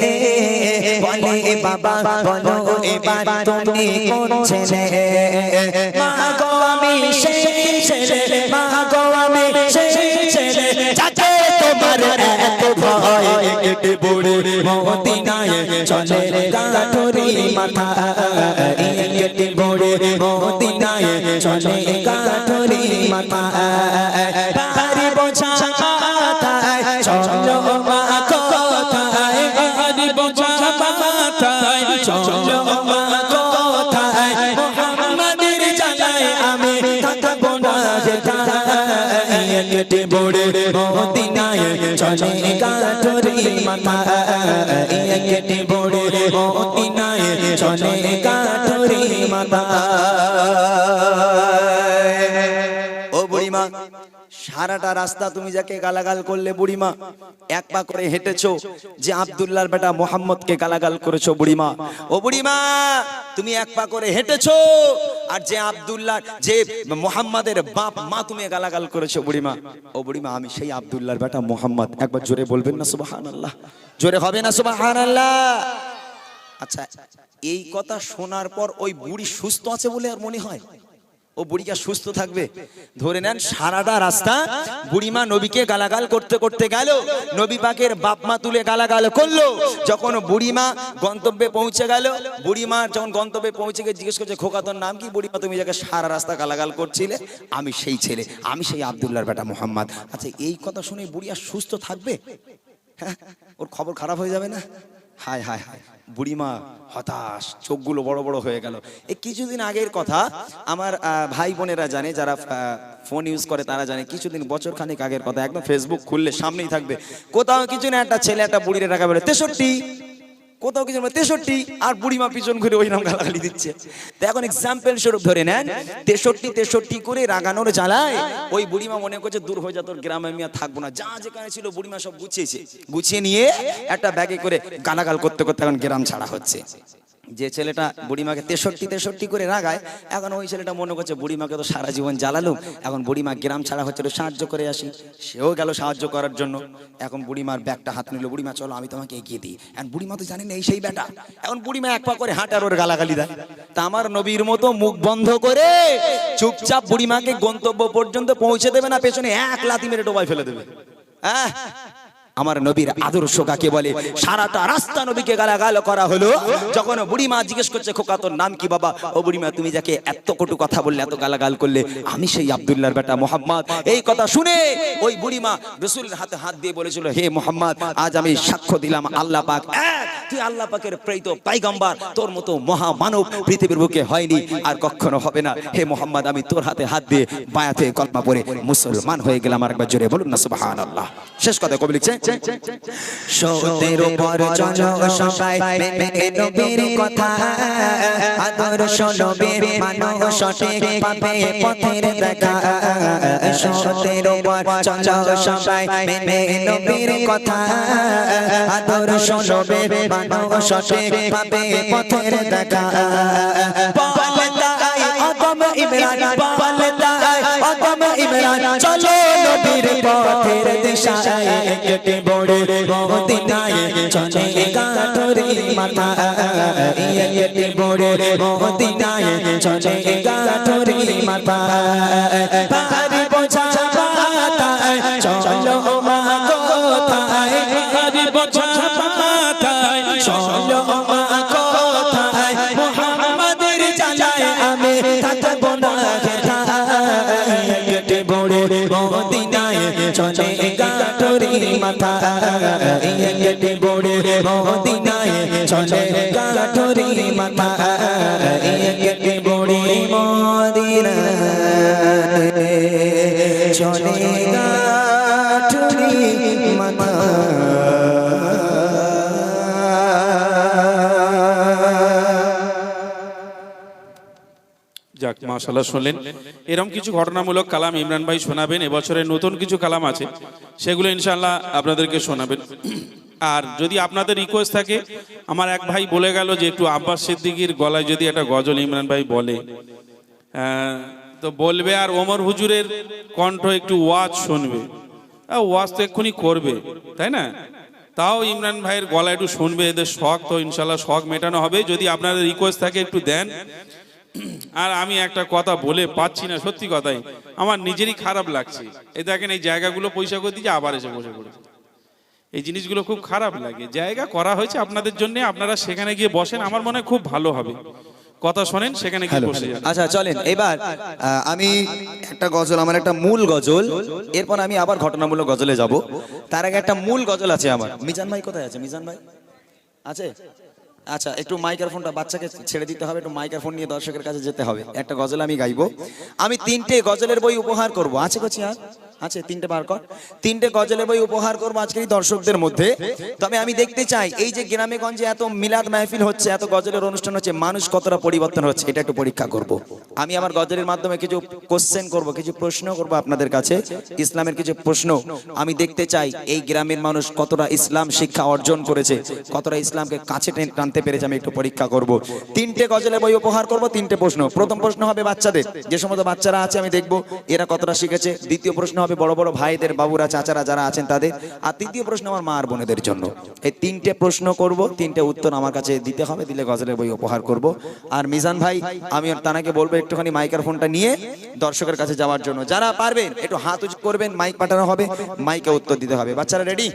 বলে বাবা বলো এবার তুমি কোন ছেলে। মা গো আমি সেই ছেলে, মা গো আমি সেই ছেলে, যাকে তোমার এত ভয়। একটু বুড়ি মদিনায় চলে গাঠরি মাথা, একটু বুড়ি মদিনায় চলে গাঠরি মাথা। ভারী বোঝা মাথায় চলো মা কোথায়, ভারী বোঝা মাথায় চলো মা কোথায়। মুহাম্মাদের জানায় আমি থাকবো না যেথায়, একটু বুড়ি মদিনায় চলে গাঠরি মাথা, একটু বুড়ি মদিনায় চলে গাঠরি মাথা। ও বুড়িমা, সারাটা রাস্তা তুমি যাকে গালাগাল করলে বুড়িমা, এক পা করে হেঁটেছো যে আব্দুল্লাহর বেটা মোহাম্মদকে গালাগাল করেছো বুড়িমা। ও বুড়িমা, তুমি এক পা করে হেঁটেছো আর যে আব্দুল্লাহ যে মোহাম্মদের বাপ মা তুমি গালাগাল করেছো বুড়িমা। ও বুড়িমা, আমি সেই আব্দুল্লাহর বেটা মোহাম্মদ। একবার জোরে বলবেন না সুবহানাল্লাহ? জোরে হবে না সুবহানাল্লাহ? আচ্ছা, এই কথা শোনার পর ওই বুড়ি সুস্থ আছে বলে আর মনে হয়? ও বুড়িটা সুস্থ থাকবে? ধরে নেন সারাটা রাস্তা বুড়িমা নবীকে গালাগাল করতে করতে গেল, নবী পাকের বাপ মা তুলে গালাগাল করলো। যখন বুড়িমা গন্তব্যে পৌঁছে গেল, বুড়িমা যখন গন্তব্যে পৌঁছে গিয়ে জিজ্ঞেস করছে, খোকা তোর নাম কি? বুড়িমা, তুমি যাকে সারা রাস্তা গালাগাল করছিলে আমি সেই ছেলে, আমি সেই আব্দুল্লাহর বেটা মোহাম্মদ। আচ্ছা, এই কথা শুনে বুড়ি আর সুস্থ থাকবে? হ্যাঁ, ওর খবর খারাপ হয়ে যাবে না? হায় হায় হায়, বুড়িমা হতাশ, চোখগুলো বড় বড় হয়ে গেল। এই কিছুদিন আগের কথা, আমার ভাই বোনেরা জানে, যারা ফোন ইউজ করে তারা জানে, কিছুদিন বছর খানিক আগের কথা, একদম ফেসবুক খুললে সামনেই থাকবে। কোথাও কিছু না, একটা ছেলে একটা বুড়ির টাকা বেরো 63, কোথাও কিছু 63, আর বুড়িমা পিছন ঘুরে ওই নাম গালাগালি দিচ্ছে। তো এখন এক্সাম্পল স্বরূপ ধরে নেন, 63 করে রাগানোর জ্বালায় ওই বুড়িমা মনে করছে দূর হয়ে যা, তোর গ্রামে আমি আর থাকবো না। যা যেখানে ছিল বুড়িমা সব গুছিয়েছে, গুছিয়ে নিয়ে একটা ব্যাগে করে গালাগাল করতে করতে এখন গ্রাম ছাড়া হচ্ছে। যে ছেলেটা বুড়িমাকে 63 করে রাগায়, এখন ওই ছেলেটা মনে করছে বুড়িমাকে তো সারা জীবন জ্বালালো, এখন বুড়িমা গ্রাম ছাড়া হচ্ছে, সাহায্য করে আসি। সেও গেল সাহায্য করার জন্য। এখন বুড়িমার ব্যাগটা হাত নিল, বুড়িমা চলো আমি তোমাকে এগিয়ে দিই। এখন বুড়িমা তো জানি না এই সেই বেটা। এখন বুড়িমা এক পা করে হাঁটার ওর গালাগালি দেয়। তা আমার নবীর মতো মুখ বন্ধ করে চুপচাপ বুড়িমাকে গন্তব্য পর্যন্ত পৌঁছে দেবে না, পেছনে এক লাথি মেরে ডোবায় ফেলে দেবে। হ্যাঁ, আমার নবীর আদর্শ কাকে বলে? সারাটা রাস্তা নবীকে গালাগাল করা হলো। যখন বুড়িমা জিজ্ঞেস করছে, খোকা তোর নাম কি বাবা? ও বুড়িমা, তুমি যাকে এত কটু কথা বললে, এত গালাগাল করলে, আমি সেই আব্দুল্লাহর বেটা মোহাম্মদ। এই কথা শুনে ওই বুড়িমা রাসূলের হাতে হাত দিয়ে বলেছিল, হে মোহাম্মদ, আজ আমি সাক্ষ্য দিলাম আল্লাহ পাক এক, তুই আল্লাহ পাকের প্রেরিত পয়গম্বর, তোর মতো মহামানব পৃথিবীর বুকে হয়নি আর কখনো হবে না। হে মোহাম্মদ, আমি তোর হাতে হাত দিয়ে বায়াতে কলমা পড়ে মুসলমান হয়ে গেলাম। আরেকবার জোরে বলুন না সুবহানাল্লাহ। শেষ কথা কবি লিখছে, সতের উপর চলো সবাই মেনে নবীর কথা, আদর্শ নবীর মানো সঠিক পাবে পথের দেখা। সতের উপর চলো সবাই মেনে নবীর কথা, আদর্শ নবীর মানো সঠিক পাবে পথের দেখা। পালতাই আদম ইমরান, পালতাই আদম ইমরান, চলো নবীর পথের দিশায়, একটি বড় মদিনায় চলে গাঠরি মাথা, একটি বড় মদিনায় চলে গাঠরি মাথা। ভারী বোঝা মাথায় চলো মা কোথায়, ভারী বোঝা মাথায় চলো মা কোথায়। মুহাম্মাদের জানায় আমি থাকবো না যেথায়, একটি বড় মদিনায় চলে কাঠুরি মাথা হেঁটে বড়ে মদিনায় চলে কাঠুরি মাথা হেঁটে বড়ে মদিনায় চলে কাঠুরি মাথা। যাক মাশাআল্লাহ, শুনলেন এরকম কিছু ঘটনামূলক কালাম ইমরান ভাই শোনাবেন। এবছরের নতুন কিছু কালাম আছে, সেগুলো ইনশাআল্লাহ আপনাদেরকে শোনাবেন। আর যদি আপনাদের রিকোয়েস্ট থাকে, আমার এক ভাই বলে গেল যে একটু আব্বাস সিদ্দিকীর গলায় যদি একটা গজল ইমরান ভাই বলে, তো বলবে। আর ওমর হুজুরের কণ্ঠ একটু ওয়াজ শুনবে। ওয়াজ তো এক্ষুনি করবে, তাই না? তাও ইমরান ভাইয়ের গলা একটু শুনবে, এদের শখ তো ইনশাআল্লাহ শখ মেটানো হবে। যদি আপনাদের রিকোয়েস্ট থাকে একটু দেন। আর আমি একটা কথা বলে পাচ্ছি না, সত্যি কথাই আমার নিজেরই খারাপ লাগছে। এই দেখেন, এই জায়গাগুলো পয়সা করে দিয়েছে, আবার এসে বসে পড়েছে। এই জিনিসগুলো খুব খারাপ লাগে। জায়গা করা হয়েছে আপনাদের জন্য, আপনারা সেখানে গিয়ে বসেন, আমার মনে হয় খুব ভালো হবে। কথা শোনেন, সেখানে গিয়ে বসে যান। আচ্ছা চলেন এবার আমি একটা গজল, আমার একটা মূল গজল, এরপর আমি আবার ঘটনামূলক গজলে যাব। তার আগে একটা মূল গজল আছে আমার। মিজান ভাই কোথায় আছে? মিজান ভাই আছে? আচ্ছা, একটু মাইক্রোফোনটা বাচ্চাকে ছেড়ে দিতে হবে, একটু মাইক্রোফোন নিয়ে দর্শকের কাছে যেতে হবে। একটা গজল আমি গাইবো। আমি 3টে গজলের বই উপহার করব। আছে কোচি? আর আছে 3টে বার কর। 3টে গজলের বই উপহার করবো আজকের এই দর্শকদের মধ্যে। তবে আমি দেখতে চাই এই যে গ্রামে গঞ্জে এত মিলাদ মাহফিল হচ্ছে, এত গজলের অনুষ্ঠান হচ্ছে, মানুষ কতটা পরিবর্তন হচ্ছে এটা একটু পরীক্ষা করব। আমি আমার গজলের মাধ্যমে কিছু কোশ্চেন করব, কিছু প্রশ্ন করব আপনাদের কাছে, ইসলামের কিছু প্রশ্ন। আমি দেখতে চাই এই গ্রামের মানুষ কতটা ইসলাম শিক্ষা অর্জন করেছে, কতটা ইসলামকে কাছে টানতে পেরেছে, আমি একটু পরীক্ষা করব। 3টে গজলের বই উপহার করব, 3টে প্রশ্ন। প্রথম প্রশ্ন হবে বাচ্চাদের, যে সমস্ত বাচ্চারা আছে আমি দেখব এরা কতটা শিখেছে। দ্বিতীয় প্রশ্ন হবে বড় বড় ভাইদের, বাবুরা, চাচারা যারা আছেন তাদের। আর তৃতীয় প্রশ্ন আমার মা আর বোনেদের জন্য। এই 3টে প্রশ্ন করব, 3টে উত্তর আমার কাছে দিতে হবে, দিলে গজলের বই উপহার করব। আর মিজান ভাই, আমি তানাকে বলবো একটুখানি মাইক্রোফোনটা নিয়ে দর্শকের কাছে যাওয়ার জন্য। যারা পারবেন একটু হাত উঁচু করবেন, মাইক পাঠানো হবে, মাইকে উত্তর দিতে হবে। বাচ্চারা রেডি?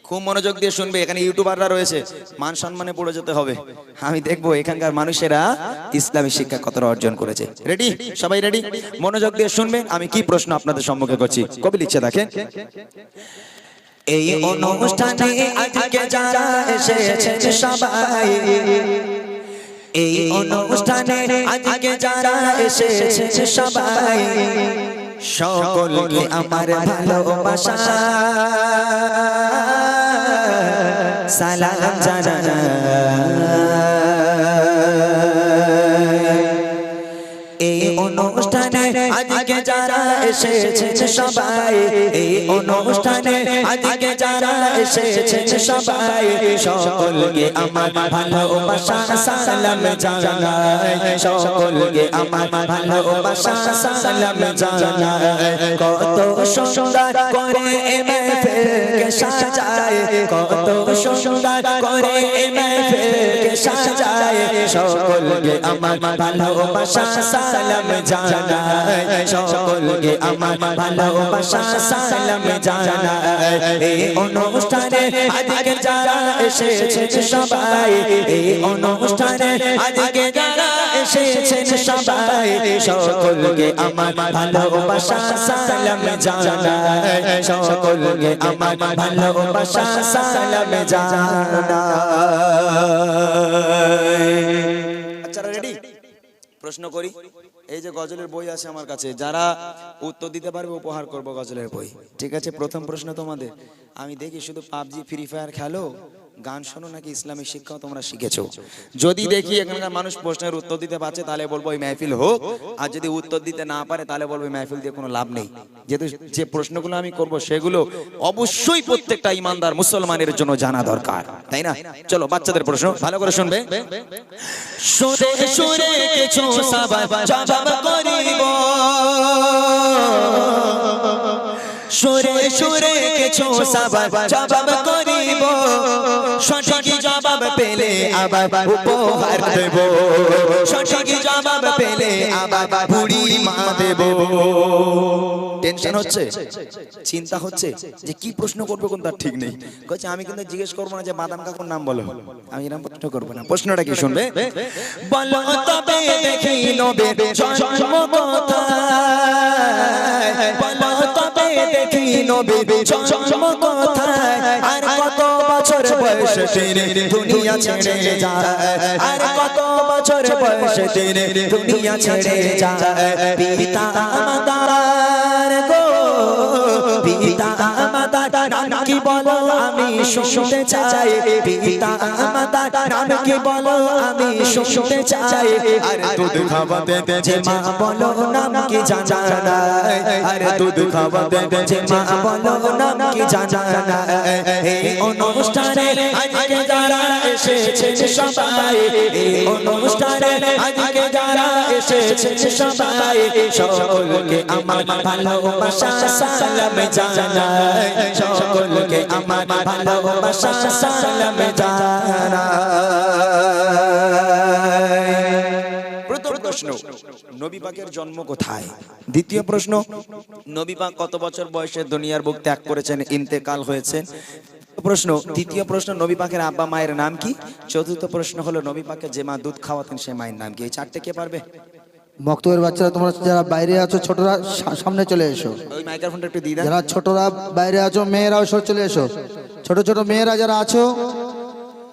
খুব মনোযোগ দিয়ে শুনবে, এখানে ইউটিউবাররা রয়েছে, মান সম্মানে পড়ে যেতে হবে। আমি দেখবো এখানকার মানুষেরা ইসলামী শিক্ষা কতটা অর্জন করেছে। রেডি? সবাই রেডি? মনোযোগ দিয়ে শুনবেন আমি কি প্রশ্ন আপনাদের সম্মুখে করছি। কবি লিখছে দেখেন, এই অনুষ্ঠানে আজকে যারা এসেছে সবাই, এই অনুষ্ঠানে আজকে যারা এসেছে সবাই, সকলকে আমার ভালোবাসা সালাম জানাই। এই অনুষ্ঠানে আজকে যারা এসেছে সবাই, এই অনুষ্ঠানে আজকে যারা এসেছে সবাই, সকলকে আমার ভালোবাসা সালাম জানাই, সকলকে আমার ভালোবাসা সালাম জানাই। কত সুন্দর করে মেহফিলকে সাজায়, কত সুন্দর করে মেহফিলকে সাজায়, সকলকে আমার ভালোবাসা সালাম জানাই, সকলকে আমার ভালোবাসা সালাম জানাই। এই অনুষ্ঠানে আজকে যারা এসেছে সবাই, এই অনুষ্ঠানে আজকে যারা এসেছে সবাই, সকলকে আমার ভালোবাসা সালাম জানাই, সকলকে আমার ভালোবাসা সালাম জানাই। বাচ্চারা রেডি? প্রশ্ন করি। এই যে গজলের বই আছে আমার কাছে, যারা উত্তর দিতে পারবে উপহার করব গজলের বই। ঠিক আছে? প্রথম প্রশ্ন তোমাদের, আমি দেখি শুধু পাবজি ফ্রি ফায়ার খেলো, গান শোনো, নাকি ইসলামিক শিক্ষাও তোমরা শিখেছো? যদি দেখি এখানকার মানুষ প্রশ্নের উত্তর দিতে পারছে তাহলে বলবো এই মাহফিল হোক, আর যদি উত্তর দিতে না পারে তাহলে বলবো এই মাহফিল দিয়ে কোনো লাভ নেই। যেহেতু যে প্রশ্নগুলো আমি করব সেগুলো অবশ্যই প্রত্যেকটা ইমানদার মুসলমানের জন্য জানা দরকার, তাই না? চলো বাচ্চাদের প্রশ্ন ভালো করে শুনবে। সুরে সুরে কিছু সবাই জবাব করিব, সুরে সুরে কিছু সবাই জবাব করিব, সঠিক জবাব পেলে আবার উপহার দেব, সঠিক জবাব পেলে আবার বুড়ি মা দেব। টেনশন হচ্ছে, চিন্তা হচ্ছে যে কি প্রশ্ন করবে কোন তার ঠিক নেই। কইছে আমি কিন্তু জিজ্ঞেস করবো না যে বাদাম কাকুর নাম বলো, আমি এরকম প্রশ্ন করবো না। প্রশ্নটা কি শুনবে? বলো তবে দেখি নবীর জন্ম কোথায়, বলো তবে দেখি নবী জন্ম কোথায় আর কত বছর বয়সে তিনি দুনিয়া ছেড়ে যায় আর কত বছর বয়সে তিনি দুনিয়া ছেড়ে যায় পিতা মাতার গো পিতা মাতার নাম কি বলো আমি শুনতে চাই পিতা মাতার নাম কি বলো আমি শুনতে চাই আরে দুধ খাওয়াতে যে মা বলো নাম কি জানা নাই আরে দুধ খাওয়াতে যে মা বলো নাম কি জানা নাই এই অনুষ্ঠানে আজকে যারা এসেছে সবাই এই অনুষ্ঠানে আজকে যারা এসেছে সবাই সকলকে আমার ভালোবাসা সালাম জানাই সকলকে আমার ভালোবাসা সালাম জানাই প্রথম প্রশ্ন, নবী পাকের জন্ম কোথায়? দ্বিতীয় প্রশ্ন, নবী পাক কত বছর বয়সে দুনিয়ার বুক ত্যাগ করেছেন, ইন্তেকাল হয়েছেন? প্রশ্ন, তৃতীয় প্রশ্ন, নবী পাকের আব্বা মায়ের নাম কি? চতুর্থ প্রশ্ন হলো নবী পাকে যে মা দুধ খাওয়াতেন সে মায়ের নাম কি? এই চারটে কে পারবে? মক্তবের বাচ্চারা তোমরা যারা বাইরে আছো ছোটরা সামনে চলে এসো ওই মাইক্রোফোনটা একটু দিয়ে দেন। যারা ছোটরা বাইরে আছো মেয়েরাও সব চলে এসো ছোট ছোট মেয়েরা যারা আছো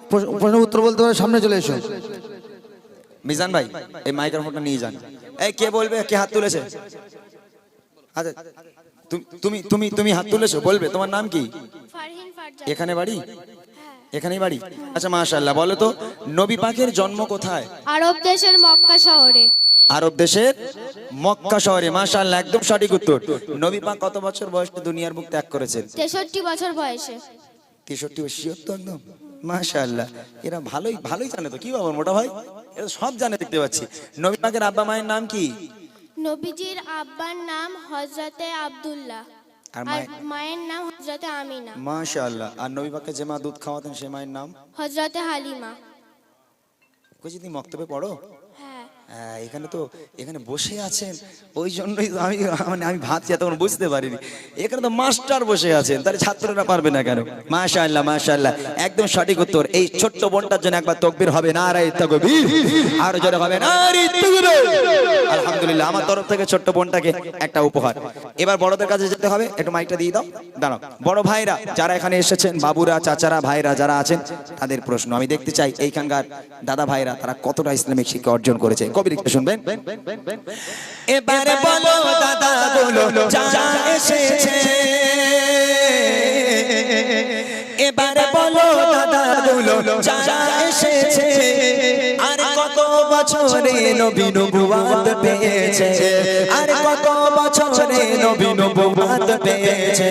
প্রশ্ন উত্তর বলতে পারো সামনে চলে এসো মিজান ভাই এই মাইক্রোফোনটা নিয়ে যান। এই কে বলবে, কে হাত তুলেছে? আচ্ছা তুমি তুমি তুমি হাত তুলেছো, বলবে তোমার নাম কি? ফারহিন ফারজাদ। এখানে বাড়ি? এখানেই বাড়ি? আচ্ছা মাশাআল্লাহ। বলো তো নবী পাকের জন্ম কোথায়? আরব দেশের মক্কা শহরে। আরব দেশের মক্কা শহরে। মাশাআল্লাহ, একদম সঠিক উত্তর। নবী পাক কত বছর বয়সে দুনিয়ার বুক ত্যাগ করেছেন? 63 বছর বয়সে। 63 শিওর তো একদম? মাশাআল্লাহ, এরা ভালোই ভালোই জানে তো। কি বাবা মোটা ভাই, এরা সব জানে দেখতে পাচ্ছি। নবী পাকের আব্বা মায়ের নাম কি? নবীজির আব্বার নাম হযরতে আব্দুল্লাহ আর আর মায়ের নাম হযরতে আমিনা। মাশাআল্লাহ। আর নবী পাকে যে মা দুধ খাওয়াতেন সে মায়ের নাম? হযরতে হালিমা। কই যদি মক্তবে পড়ো? হ্যাঁ। হ্যাঁ, এখানে তো এখানে বসে আছেন, ওই জন্যই তো আমি ভাবছি তখন বুঝতে পারিনি। এখানে তো মাস্টার বসে আছেন, তাহলে ছাত্ররা পারবে না কেন? মাশাআল্লাহ মাশাআল্লাহ, একদম সঠিক উত্তর। এই ছোট্ট বোনটার জন্য একবার তাকবীর হবে, নারায়ে তাকবীর, আর জোরে হবে নারায়ে তাকবীর। আলহামদুলিল্লাহ, আমার তরফ থেকে ছোট্ট বোনটাকে একটা উপহার। এবার বড়দের কাছে যেতে হবে, একটু মাইকটা দিয়ে দাও। দাঁড়াও, বড় ভাইরা যারা এখানে এসেছেন, বাবুরা, চাচারা, ভাইরা যারা আছেন, তাদের প্রশ্ন আমি দেখতে চাই এইখানকার দাদা ভাইরা তারা কতটা ইসলামিক শিক্ষা অর্জন করেছে। কবি লিখতে শুনবেন। এবারে বলো দাদা বলো যারা এসেছে এবারে বলো দাদা বলো যারা এসেছে আর কত বছরে নবী নবুয়ত পেয়েছে আর কত বছরে নবী নবুয়ত পেয়েছে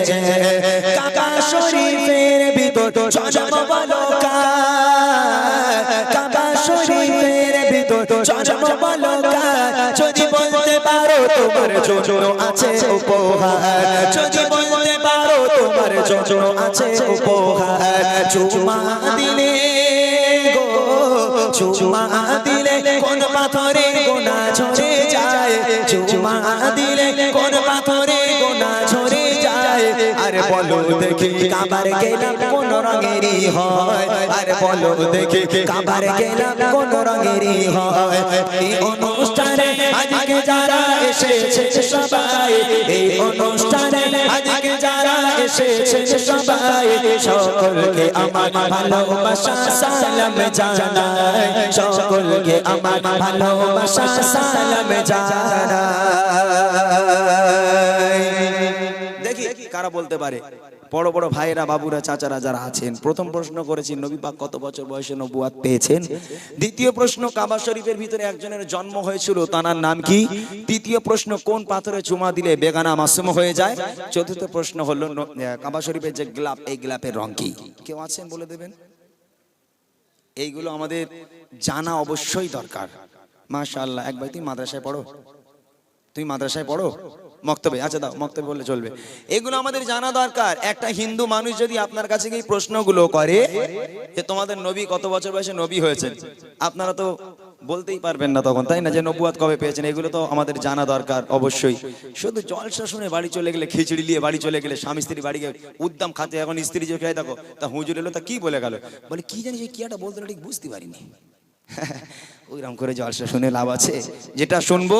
কাবা শরীফের ভিতর জন্ম বলো কার কাবা শরীফের ভিতর জন্ম বলো কার যদি বলতে পারো তোমার জন্য আছে উপহার যদি বলতে পারো তোমার জন্য আছে উপহার চুমা দিলে গো চুমা দিলে কোন পাথরে গোনা ঝরে যায় চুমা দিলে কোন পাথরে গোনা ঝরে যায় আরে বলো দেখি কাবার গেলাম কোন রঙেরই হয় আরে বলো দেখি কাবার গেলাম কোন রঙেরই হয় এই অনুষ্ঠানে আজকে যারা এসেছে সবাই এই অনুষ্ঠানে আজকে যারা এসেছে সবাই সকলকে আমার ভালোবাসা সালাম জানাই সকলকে আমার ভালোবাসা সালাম জানাই দেখি কারা বলতে পারে। বড় বড় ভাইরা, বাবুরা, চাচারা যারা আছেন, প্রথম প্রশ্ন করেছি নবী পাক কত বছর বয়সে নবুয়ত পেয়েছেন। দ্বিতীয় প্রশ্ন, কাবা শরীফের ভিতরে একজনের জন্ম হয়েছিল, তার নাম কি? তৃতীয় প্রশ্ন, কোন পাথরে চুমা দিলে বেগানা মাসুম হয়ে যায়? চতুর্থ প্রশ্ন হলো কাবা শরীফের যে গ্লাভ, এই গ্লাভের রং কি? কেউ আছেন বলে দেবেন? এইগুলো আমাদের জানা অবশ্যই দরকার। মাশাআল্লাহ। একবার তুমি মাদ্রাসায় পড়ো? তুমি মাদ্রাসায় পড়ো? মক্তবে? আচ্ছা দাও, মক্তবে বললে চলবে। এগুলো আমাদের জানা দরকার। একটা হিন্দু মানুষ যদি আপনার কাছে গিয়ে প্রশ্নগুলো করে যে তোমাদের নবী কত বছর বয়সে নবী হয়েছেন, আপনারা তো বলতেই পারবেন না তখন, তাই না, যে নবুয়ত কবে পেয়েছেন। এগুলো তো আমাদের জানা দরকার অবশ্যই। শুধু জলসা শুনে বাড়ি চলে গেলে, খিচুড়ি নিয়ে বাড়ি চলে গেলে, স্বামী স্ত্রী বাড়ি গিয়ে উদ্দাম খাতে, এখন স্ত্রী যে খেয়ে দেখো তা হুজুর এলো তা কি বলে গেল, বলে কি জানি কি একটা বলতে ঠিক বুঝতে পারিনি। ওইরকম করে জলসা শুনে লাভ আছে? যেটা শুনবো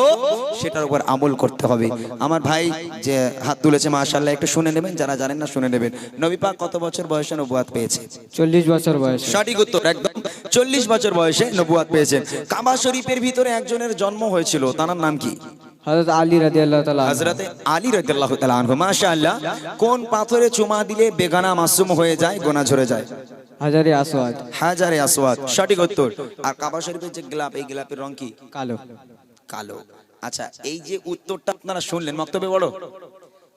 সেটার উপর আমল করতে হবে। আমার ভাই যে হাত তুলেছে মাশাআল্লাহ, একটু শুনে নেবেন, যারা জানেন না শুনে নেবেন। নবী পাক কত বছর বয়সে নবুয়াত পেয়েছে? 40 বছর বয়স। সঠিক উত্তর, একদম 40 বছর বয়সে নবুয়াত পেয়েছেন। কাবা শরীফের ভিতরে একজনের জন্ম হয়েছিল, তার নাম কি? হযরত আলী রাদিয়াল্লাহু তাআলা। হযরতে আলী রাদিয়াল্লাহু তাআলা আনহু। মাশাআল্লাহ। কোন পাথরে চুমা দিলে বেগানা মাসুম হয়ে যায়, গোনা ঝরে যায়? হাজারে আসওয়াদ। হাজারে আসওয়াদ, সঠিক উত্তর। আর কাবা শরীফের যে গোলাপ, এই গোলাপের রং কি? কালো। কালো। আচ্ছা, এই যে উত্তরটা আপনারা শুনলেন, মক্তবে বড়,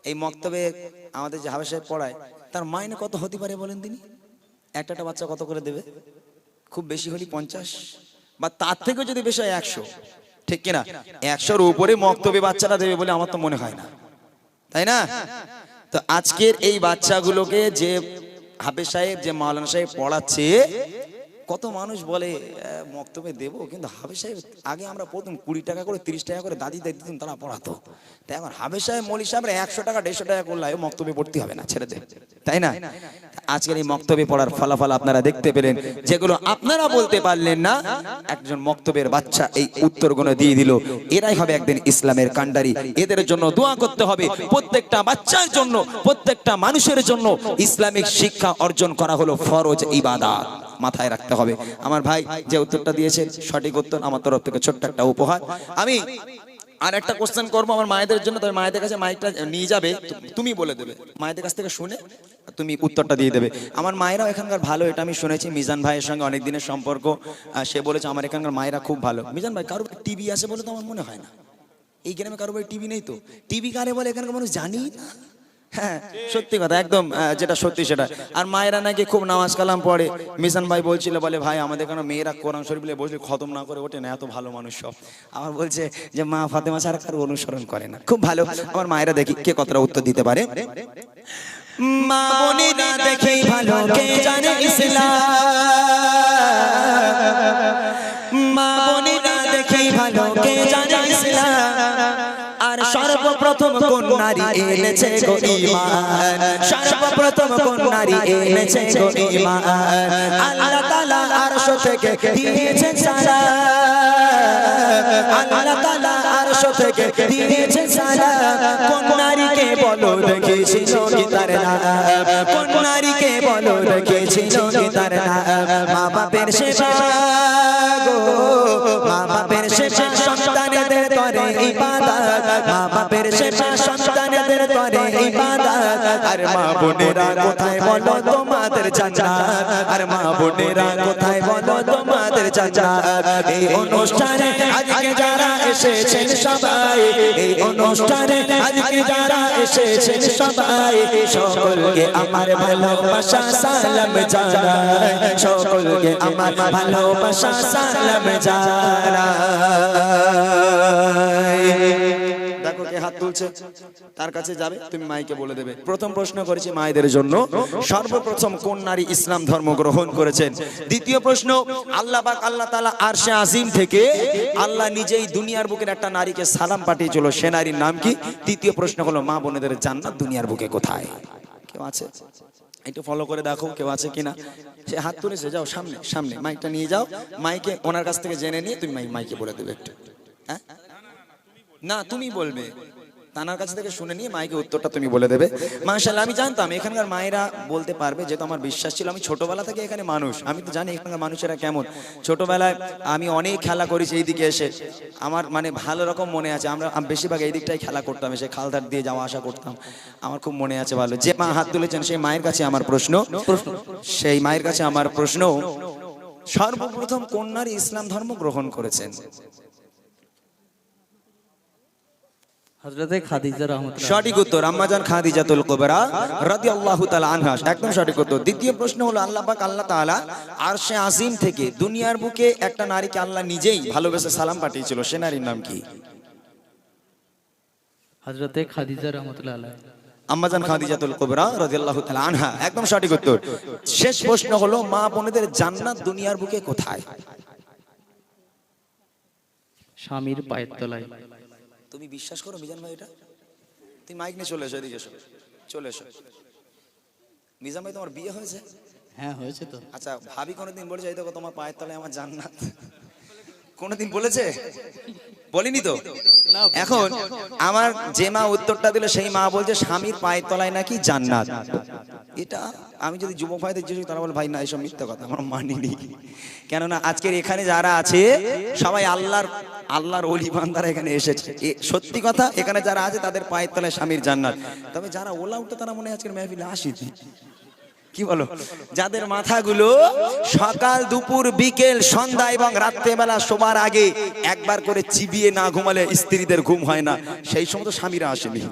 এই মক্তবে আমাদের যে হাফেজ সাহেব পড়ায়, তার মাইনে কত হতে পারে বলেন তিনি? একটা বাচ্চা কত করে দেবে? খুব বেশি হলে 50, বা তার থেকেও যদি বেশি হয় 100, ঠিক কিনা? 100-র উপরে মক্তবে বাচ্চারা দেবে বলে আমার তো মনে হয় না, তাই না? তো আজকের এই বাচ্চাগুলোকে যে হাফেজ সাহেব, যে মাওলানা সাহেব পড়াচ্ছে, কত মানুষ বলে মক্তবে দেবো, কিন্তু হাফেজ সাহেব আগে আমরা পড়তাম 20 টাকা করে 30 টাকা করে দাদি দিতেন, তারা পড়াতো। তাই আমার হাফেজ সাহেব মৌলী সাহেবরা 100 টাকা 150 টাকা করলে মক্তবে পড়তে হবে না, ছেড়ে দে, তাই না? আজকের এই মক্তবে পড়ার ফলাফল আপনারা দেখতে পেলেন, যেগুলো আপনারা বলতে পারলেন না, একজন মক্তবের বাচ্চা এই উত্তরগুলো দিয়ে দিল। এরাই হবে একদিন ইসলামের কান্ডারি। এদের জন্য দোয়া করতে হবে। প্রত্যেকটা বাচ্চার জন্য, প্রত্যেকটা মানুষের জন্য ইসলামিক শিক্ষা অর্জন করা হলো ফরজ ইবাদত, মাথায় রাখতে হবে। আমার ভাই যে উত্তরটা দিয়েছেন সঠিক উত্তর, আমার তরফ থেকে ছোট্ট একটা উপহার। আমি আর একটা কোশ্চেন করবো আমার মায়েদের জন্য, তবে মায়েদের কাছে মাইকটা নিয়ে যাবে, তুমি বলে দেবে, মায়েদের কাছ থেকে শুনে তুমি উত্তরটা দিয়ে দেবে। আমার মায়েরাও এখানকার ভালো, এটা আমি শুনেছি। মিজান ভাইয়ের সঙ্গে অনেক দিনের সম্পর্ক, সে বলেছে আমার এখানকার মায়েরা খুব ভালো। মিজান ভাই, কারোর টিভি আছে বলে তো আমার মনে হয় না, এই গ্রামে কারোর টিভি নেই তো। টিভি কারে বলে এখানকার মানুষ জানি না। হ্যাঁ, সত্যি কথা, একদম যেটা সত্যি সেটা। আর মায়েরা নাকি খুব নামাজ কালাম পড়ে। মিজান ভাই বলছিল, বলে ভাই আমাদের এখানে মেয়েরা কোরআন শরীফ বসলে খতম না করে ওঠে না, এত ভালো মানুষ সব। আমার বলছে যে মা ফাতেমা ছাড়া কারো অনুসরণ করে না, খুব ভালো। আমার মায়েরা দেখি কে কতটা উত্তর দিতে পারে। মা বোনেরা দেখি ভালো, কে জানে ইসলাম, মা বোনেরা দেখি ভালো, কে জানে ইসলাম। আর সর্বপ্রথম কোন নারী এনেছে গো ঈমান, সর্বপ্রথম কোন নারী এনেছে গো ঈমান। আল্লাহ তাআলা আরশ থেকে দিয়েছেন সালাম, আল্লাহ তাআলা আরশ থেকে দিয়েছেন সালাম। কোন নারীকে বলো দেখেছিল কি তার নাম, কোন নারীকে বলো দেখেছিল কি তার নাম। মা বাপের সেবা গো, মা বাপের সেবা সন্তানেদের করে ইবাদত, মা বাপের সেবা সন্তানেদের করে ইবাদত। আর মা বোনেরা কোথায় বলো তোমাদের জান্নাত, আর মা বোনেরা কোথায় বলো তোমাদের জান্নাত। এই অনুষ্ঠানে আজকে যারা এসেছেন সবাই, এই অনুষ্ঠানে আজকে যারা এসেছেন সবাই, সকলকে আমার ভালোবাসা সালাম জানাই, সকলকে আমার ভালোবাসা সালাম জানাই। দেখো কে হাত তুলছে, তার কাছে যাবে, তুমি মাইকে বলে দেবে। প্রথম প্রশ্ন করেছি মায়েদের জন্য, সর্বপ্রথম কোন নারী ইসলাম ধর্ম গ্রহণ করেছেন? দ্বিতীয় প্রশ্ন, আল্লাহ পাক আল্লাহ তাআলা আরশে আজিম থেকে আল্লাহ নিজেই দুনিয়ার বুকের একটা নারীকে সালাম পাঠিয়েছিল, সে নারীর নাম কি? তৃতীয় প্রশ্ন হলো মা বোনেদের জান্নাত দুনিয়ার বুকে কোথায়? কেউ আছে? একটু ফলো করে দেখো কেউ আছে কিনা। সে হাত তুলেছে, যাও সামনে, সামনে মাইকটা নিয়ে যাও, মাইকে ওনার কাছ থেকে জেনে নিয়ে তুমি মাইকে বলে দেবে একটু। হ্যাঁ, না তুমি বলবে, তানার কাছ থেকে শুনে নিয়ে মাইকে উত্তরটা তুমি বলে দেবে। মাশাআল্লাহ, আমি জানতাম এখানকার মায়েরা বলতে পারবে, যেহেতু আমার বিশ্বাস ছিল। আমি ছোটবেলা থেকে এখানে মানুষ, আমি তো জানি এখানকার মানুষেরা কেমন। ছোটবেলায় আমি অনেক খেলা করেছি এইদিকে এসে, আমার মানে ভালো রকম মনে আছে। আমরা বেশিরভাগ এই দিকটাই খেলা করতাম, এসে খালধার দিয়ে যাওয়া আসা করতাম, আমার খুব মনে আছে ভালো। যে মা হাত তুলেছেন সেই মায়ের কাছে আমার প্রশ্ন, সেই মায়ের কাছে আমার প্রশ্ন, সর্বপ্রথম কোন নারী ইসলাম ধর্ম গ্রহণ করেছেন? হযরতে খাদিজা রাহমাতুল্লাহ। সঠিক উত্তর, আম্মাজান খাদিজাতুল কুবরা রাদিয়াল্লাহু তাআলা আনহা, একদম সঠিক উত্তর। দ্বিতীয় প্রশ্ন হলো আল্লাহ পাক আল্লাহ তাআলা আরশে আজিম থেকে দুনিয়ার বুকে একটা নারীকে আল্লাহ নিজেই ভালোবেসে সালাম পাঠিয়েছিল, সে নারীর নাম কি? হযরতে খাদিজা রাহমাতুল্লাহ আলাইহা। আম্মাজান খাদিজাতুল কুবরা রাদিয়াল্লাহু তাআলা আনহা, একদম সঠিক উত্তর। শেষ প্রশ্ন হলো মা বোনেদের জান্নাত দুনিয়ার বুকে কোথায়? স্বামীর পায়ের তলায়। তুমি বিশ্বাস করো মিজান ভাই এটা? তুমি মাইক নিয়ে চলে এসো, এদিকে এসো, চলে এসো। মিজান ভাই তোমার বিয়ে হয়েছে? হ্যাঁ হয়েছে তো। আচ্ছা, ভাবি কোনোদিন বলেছে এই দেখো তোমার পায়ের তলায় আমার জান্নাত? কোনোদিন বলেছে? বলিনি তো। এখন আমার যে মা উত্তরটা দিল সেই মা বলছে স্বামীর পায়ের তলায় নাকি জান্নাত। এটা আমি যদি যুবক ভাইদের জিজ্ঞেস করি, তারা বলে ভাই না এসব মিথ্যা কথা, আমরা মানিনি। কেননা আজকের এখানে যারা আছে সবাই আল্লাহর ওলি বান্দারা এখানে এসেছে। সত্যি কথা, এখানে যারা আছে তাদের পায়ের তলায় স্বামীর জান্নাত। তবে যারা ওলা উঠে তারা মনে হয় আজকের মেহফিলে আসেনি। কি বলো? যাদের মাথাগুলো সকাল দুপুর বিকেল সন্ধ্যা এবং রাত্রেবেলা শোবার আগে একবার করে চিবিয়ে না ঘুমালে স্ত্রীদের ঘুম হয় না, সেই সময় তো স্বামীরা আসেনি।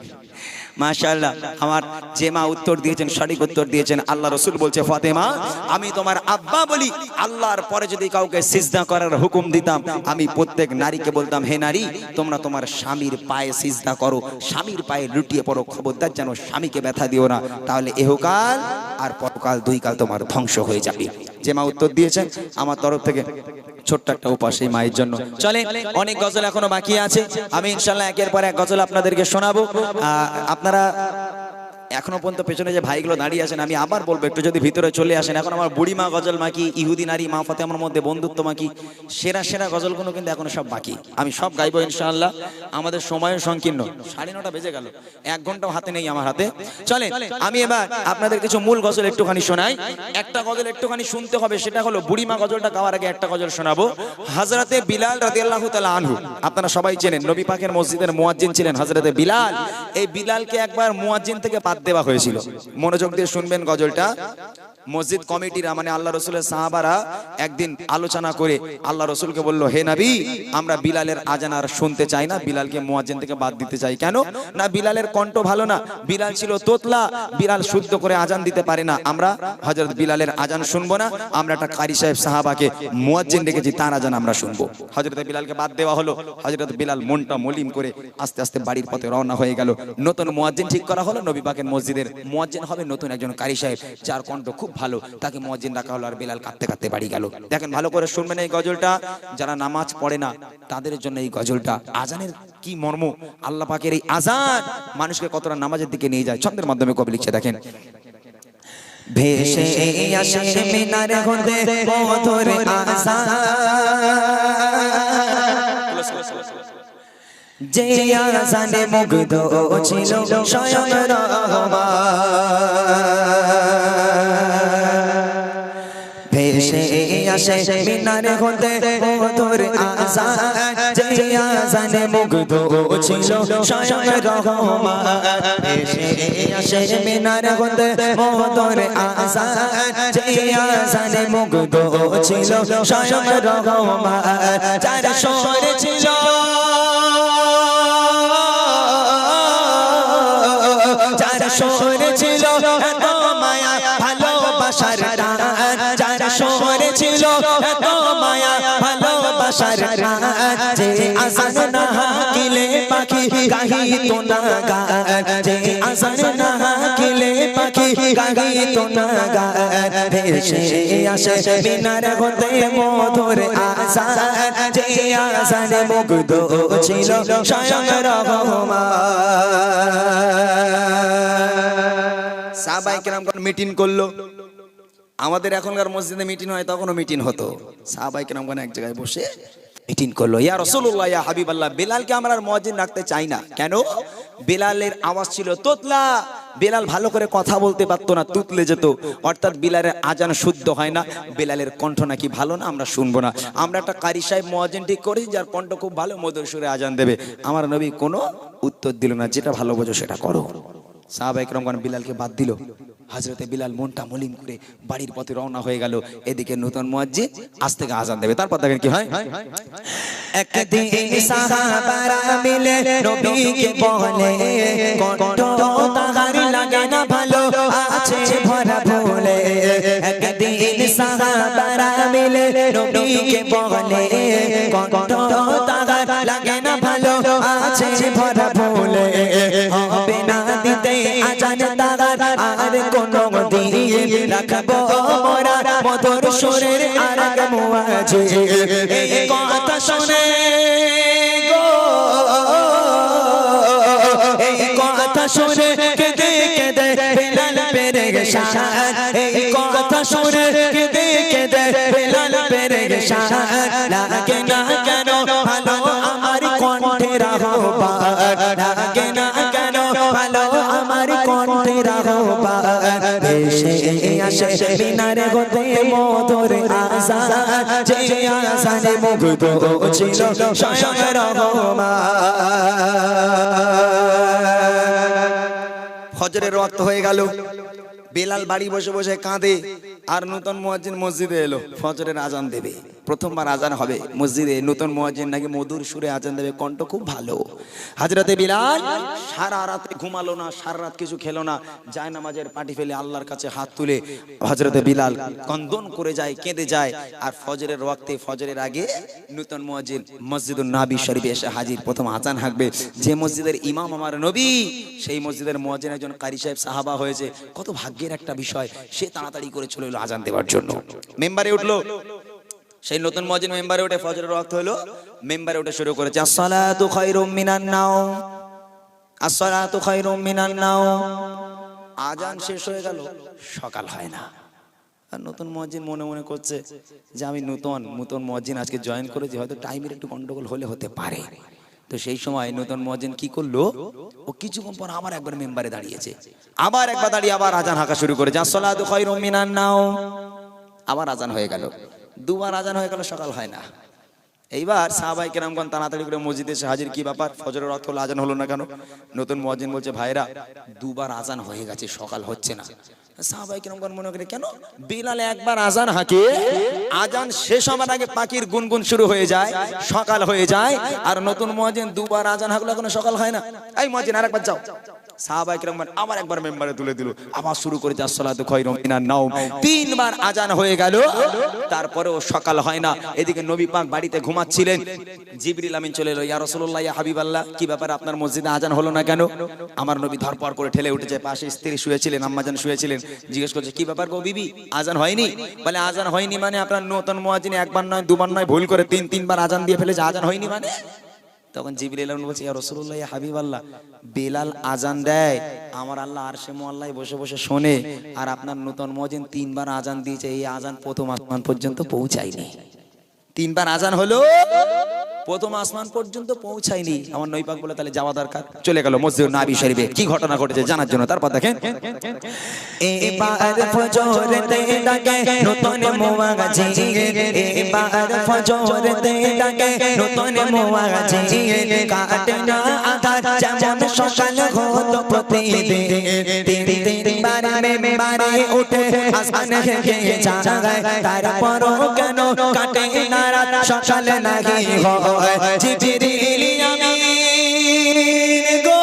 মাশাআল্লাহ, আমার যে মা উত্তর দিয়েছেন সঠিক উত্তর দিয়েছেন। আল্লাহ রাসূল বলছে ফাতেমা, আমি তোমার আব্বা বলি, আল্লাহর পরে যদি কাউকে সিজদা করার হুকুম দিতাম, আমি প্রত্যেক নারীকে বলতাম, হে নারী তোমরা তোমার স্বামীর পায়ে সিজদা করো, স্বামীর পায়ে লুটিয়ে পড়ো, খবরদার যেন স্বামীকে ব্যথা দিও না, তাহলে এহকাল আর পরকাল দুই কাল তোমার ধ্বংস হয়ে যাবে। যে মা উত্তর দিয়েছেন আমার তরফ থেকে ছোট্ট একটা উপাস এই মায়ের জন্য। চলে, অনেক গজল এখনো বাকি আছে, আমি ইনশাআল্লাহ একের পর এক গজল আপনাদেরকে শোনাবো। আপনারা এখনো পর্যন্ত পেছনে যে ভাইগুলো দাঁড়িয়ে আছেন, আমি আবার বলবো একটু যদি ভিতরে চলে আসেন। এখন আমার বুড়ি মা গজল বাকি, ইহুদি নারী মা ফাতেমার মধ্যে বন্ধুত্ব বাকি, সেরা সেরা গজলগুলো কিন্তু এখনো সব বাকি। আমি সব গাইবো ইনশাআল্লাহ। আমাদের সময় সংকীর্ণ, 9:30 বেজে গেল, 1 ঘন্টাও হাতে নেই আমার হাতে। চলে, আমি এবার আপনাদের কিছু মূল গজল একটুখানি শোনাই। একটা গজল একটুখানি শুনতে হবে, সেটা হলো বুড়ি মা গজলটা গাওয়ার আগে একটা গজল শোনাবো। হযরতে বিলাল রাদিয়াল্লাহু তাআলা আনহু, আপনারা সবাই চেনেন, নবী পাকের মসজিদের মুয়াজ্জিন ছিলেন হযরতে বিলাল। এই বিলালকে একবার মুয়াজ্জিন থেকে বাদ দেওয়া হয়েছিল। মনোযোগ দিয়ে শুনবেন গজলটা। মসজিদ কমিটিরা মানে আল্লাহ রসুলের সাহাবারা একদিন আলোচনা করে আল্লাহ রসুলকে বলল, হে নবী আমরা বিলালের আজান আর শুনতে চাই না, বিলালকে মুয়াজ্জিন থেকে বাদ দিতে চাই। কেন না? বিলালের কণ্ঠ ভালো না, বিলাল ছিল তোতলা, বিলাল শুদ্ধ করে আজান দিতে পারে না, আমরা হযরত বিলালের আজান শুনবো না, আমরা একটা কারি সাহেব সাহাবাকে মুয়াজ্জিন রেখেছি, তার আজান আমরা শুনবো। হযরত বিলালকে বাদ দেওয়া হলো। হযরত বিলাল মনটা মলিন করে আস্তে আস্তে বাড়ির পথে রওনা হয়ে গেল। নতুন মুয়াজ্জিন ঠিক করা হলো, নবী পাকের মসজিদের মুয়াজ্জিন হবে নতুন একজন কারি সাহেব, যার কণ্ঠ খুব ভালো, তাকে মুয়াজ্জিন রাখা হলো। আর বিলাল কাঁদতে কাঁদতে বাড়ি গেল। দেখেন ভালো করে শুনবেন এই গজলটা, যারা নামাজ পড়ে না তাদের জন্য এই গজলটা। আজানের কি মর্ম, আল্লাহ পাকের এই আজান মানুষকে কতটা নামাজের দিকে নিয়ে যায়। ছন্দের মাধ্যমে কবি লিখছে, দেখেন। ভেসে আসে মিনার হতে মধুর আজান, যে আজানে মুগ্ধ ছিল স্বয়ং রহমান। ভেসে আসে মিনার হতে মধুর আজান, যে আজানে মুগ্ধ ছিল স্বয়ং রহমান। ভেসে আসে মিনার হতে মধুর আজান, যে আজানে মুগ্ধ ছিল স্বয়ং রহমান। যার সুর ছিল যার সুর ছিল এত মায়া ভালোবাসার টান, যার সুর ছিল এত মায়া ভালোবাসার টান, যে আজান না হাকিলে পাখি গাহিত না গান, যে আজান না হাকিলে পাখি গাহিত না গান। ভেসে আসে মিনার হতে মধুর আজান, যে আজানে মুগ্ধ ছিল স্বয়ং রহমান। সাহাবায়ে কেরামগণ মিটিং করলো। আমাদের এখনকার মসজিদে মিটিং হয়, তখনও মিটিং হতো। সাহাবায়ে কেরামগণ এক জায়গায় বসে মিটিং করলো, ইয়া রাসূলুল্লাহ ইয়া হাবিবাল্লাহ, বেলালকে আমরা আর মুয়াজ্জিন রাখতে চাই না। কেন? বেলালের আওয়াজ ছিল তোতলা, বেলাল ভালো করে কথা বলতে পারতো না, তুতলে যেত, অর্থাৎ বেলালের আজান শুদ্ধ হয় না, বেলালের কণ্ঠ নাকি ভালো না, আমরা শুনবো না। আমরা একটা কারি সাহেব মুয়াজ্জিন ঠিক করি যার কণ্ঠ খুব ভালো, মধুর সুরে আজান দেবে। আমার নবী কোনো উত্তর দিল না, যেটা ভালো বোঝো সেটা করো। সাহাবায়ে কেরামগণ বিলালকে বাদ দিল। হযরতে বিলাল মনটা মলিন করে বাড়ির পথে রওনা হয়ে গেল। এদিকে নতুন মুয়াজ্জিন আজ থেকে আজান দেবে। তারপর দেখেন কি হয়। একদিন সাহাবারা মিলে নবীকে বলে, কণ্ঠ তাহার লাগে না ভালো, আছে ভরা ভুলে। একদিন সাহাবারা মিলে নবীকে বলে, কণ্ঠ তাহার লাগে না ভালো, আছে ভরা ভুলে। হবে না দিতে আজান তাহার আর কোনো দিন, রাখবো মোরা মধুর সুরের আরেক মুয়াজ্জিন। এই কথা শুনে গো, এই কথা শুনে কেঁদে কেঁদে বিলাল পেরেশান। এই কথা সুরে কেঁদে কেঁদে বেলাল পেরেশান লাগে না কেন ভালো আমার কণ্ঠের আহ্বান লাগে না কেন ভালো আমার কণ্ঠের আহ্বান ভেসে আসে মিনারে হতে মধুর আজান যে আজানে মুগ্ধ ছিল স্বয়ং রহমান। ফজরের ওয়াক্ত হয়ে গেল, বেলাল বাড়ি বসে বসে কাঁদে, আর নতুন মুয়াজ্জিন মসজিদে এলো ফজরের আজান দেবে। প্রথমবার আজান হবে মসজিদে, নতুন মুয়াজ্জিন নাকি মধুর সুরে আজান দেবে, কণ্ঠ খুব ভালো। হযরতে বিলাল সারা রাত ঘুমালো না, সারা রাত কিছু খেলো না, যায় নামাজের পাটি ফেলে আল্লাহর কাছে হাত তুলে হযরতে বিলাল কন্দন করে যায়, কেঁদে যায়। আর ফজরের ওয়াক্তে, ফজরের আগে নতুন মুয়াজ্জিন মসজিদুন নবী শরীফে এসে হাজির। প্রথম আজান হাঁকবে, যে মসজিদের ইমাম আমার নবী, সেই মসজিদের মুয়াজ্জিন একজন কারি সাহেব সাহাবা হয়েছে। কত ভাগ্যের একটা বিষয়, সে তাড়াতাড়ি করে চলে এলো আজান দেওয়ার জন্য। মেম্বারে উঠলো, সেই নতুন মুয়াজ্জিন মেম্বারে উঠে ফজরের ওয়াক্ত হলো, মেম্বারে উঠে শুরু করেছে আসসালাতু খায়রুম মিনান নাওম, আসসালাতু খায়রুম মিনান নাওম। আজান শেষ হয়ে গেল, সকাল হয় না। আর নতুন মুয়াজ্জিন মনে মনে করছে যে আমি নতুন মুয়াজ্জিন আজকে জয়েন করেছি, হয়তো টাইমের একটু গন্ডগোল হলে হতে পারে। তো সেই সময় নতুন মুয়াজ্জিন কি করলো, ও কিছুক্ষণ পর আবার একবার মেম্বারে দাঁড়িয়েছে, আবার একবার দাঁড়িয়ে আবার আজান হাঁকা শুরু করেছে আসসালাতু খায়রুম মিনান নাওম। আবার আজান হয়ে গেল, দুবার আজান হয়ে গেল, সকাল হয় না। এইবার সাহাবায়ে কেরামগণ তাড়াতাড়ি করে মসজিদে এসে হাজির। কি ব্যাপার, ফজরের ওয়াক্ত হলো, আজান হলো না কেন? নতুন মুয়াজ্জিন বলছে ভাইরা, দুবার আজান হয়ে গেছে, সকাল হচ্ছে না। সাহাবায়ে কেরামগণ মনে করে কেন? বিলাল একবার আজান হাঁকে, আজান শেষ হবার আগে পাখির গুনগুন শুরু হয়ে যায়, সকাল হয়ে যায়। আর নতুন মুয়াজ্জিন দুবার আজান হাঁকলো, এখনো সকাল হয় না। এই মুয়াজ্জিন আরেকবার যাও। সাহাবায়ে কেরামগণ আবার একবার মেম্বারে তুলে দিল, আবার শুরু করেছে আসসালাতু খায়রুম মিনান নাওম। তিনবার আজান হয়ে গেল, তারপরেও সকাল হয় না। এদিকে নবী পাক বাড়িতে ঘুমাচ্ছিলেন, জিবরিল আমিন চলে এলো, ইয়া রাসূলুল্লাহ, ইয়া হাবিবাল্লাহ, কি ব্যাপার আপনার মসজিদে আজান হলো না কেন? আমার নবী ধরপড় করে ঠেলে উঠেছে, পাশে স্ত্রী শুয়েছিলেন, আম্মাজান শুয়েছিলেন। জিজ্ঞেস করছে কি ব্যাপার গো বিবি, আজান হয়নি? বলে আজান হয়নি মানে আপনার নতুন মুয়াজ্জিন একবার নয় দুবার নয় ভুল করে তিনবার আজান দিয়ে ফেলেছে, আজান হয়নি মানে? তখন জিবরিল আমিন বলছে, ইয়া রাসূলুল্লাহ, ইয়া হাবিবাল্লাহ, বেলাল আজান দেয়, আমার আল্লাহ আরশে মুআল্লায় বসে বসে শোনে, আর আপনার নতুন মুয়াজ্জিন তিনবার আজান দিয়েছে, এই আজান প্রথম আসমান পর্যন্ত পৌঁছায়নি। তিনবার আজান হলো, প্রথম আসমান পর্যন্ত পৌঁছায়নি। আমার নবী পাক বলে তাহলে যাওয়া দরকার। চলে গেল মসজিদুন নবী শরীফে। কি ঘটনা ঘটেছে জানার জন্য তারপর দেখেন, এবার ফজরেতে ডাকে নতুন মুয়াজ্জিন, এবার ফজরেতে ডাকে নতুন মুয়াজ্জিন, কাটে না আধার যেমন সকাল হতো প্রতিদিন, তিনবার মেম্বারে উঠে আজান হেঁকে যায়, তারপরও কেন কাটে না রাত সকাল নাহি হয়? জিবরিল আমিন গো,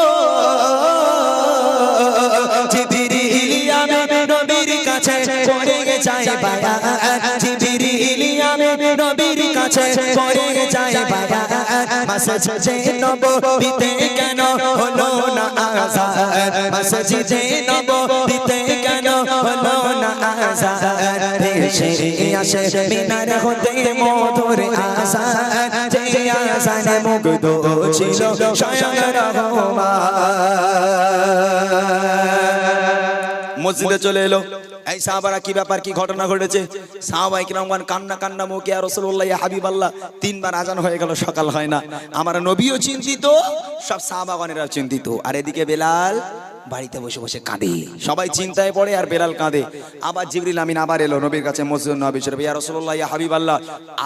জিবরিল আমিন নবীর কাছে পড়ে যায় বায়ান, জিবরিল আমিন নবীর কাছে পড়ে যায় বায়ান, মসজিদে নববীতে কেন হলো না আযান, মসজিদে নববীতে কেন হলো না আযান? ভেসে আসে মিনার হতে মধুর আযান, যে আযানে মুগ্ধ ছিল স্বয়ং রহমান। মসজিদে চলে এলো। এই সাহাবারা কি ব্যাপার, কি ঘটনা ঘটেছে? সাহাবায়ে কেরামগণ কান্না মুখে, ইয়া রাসূলুল্লাহ, ইয়া হাবিবাল্লাহ, তিনবার আজান হয়ে গেল, সকাল হয় না। আমার নবীও চিন্তিত, সব সাহাবাগণেরা চিন্তিত। আর এদিকে বেলাল বাড়িতে বসে বসে কাঁদে, সবাই চিন্তায় পড়ে আর বেলাল কাঁদে। আবার জিবরিল আমিন আবার এলো নবীর কাছে মসজিদুন নবী শরীফে, ইয়া রাসূলুল্লাহ, ইয়া হাবিবাল্লাহ,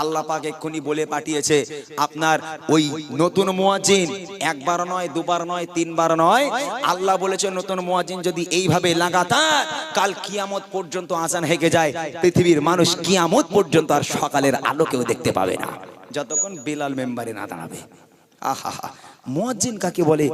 আল্লাহ পাক এক্ষুনি বলে পাঠিয়েছে আপনার ওই নতুন মুয়াজ্জিন একবার নয় দুবার নয় তিনবার নয়, আল্লাহ বলেছে নতুন মুয়াজ্জিন যদি এইভাবে লাগাতার কাল কিয়ামত পর্যন্ত আজান হেগে যায়, পৃথিবীর মানুষ কিয়ামত পর্যন্ত আর সকালের আলোকেও দেখতে পাবে না, যতক্ষণ বেলাল মেম্বারে না দাঁড়াবে। আহা, মুয়াজ্জিন কাকে বলে?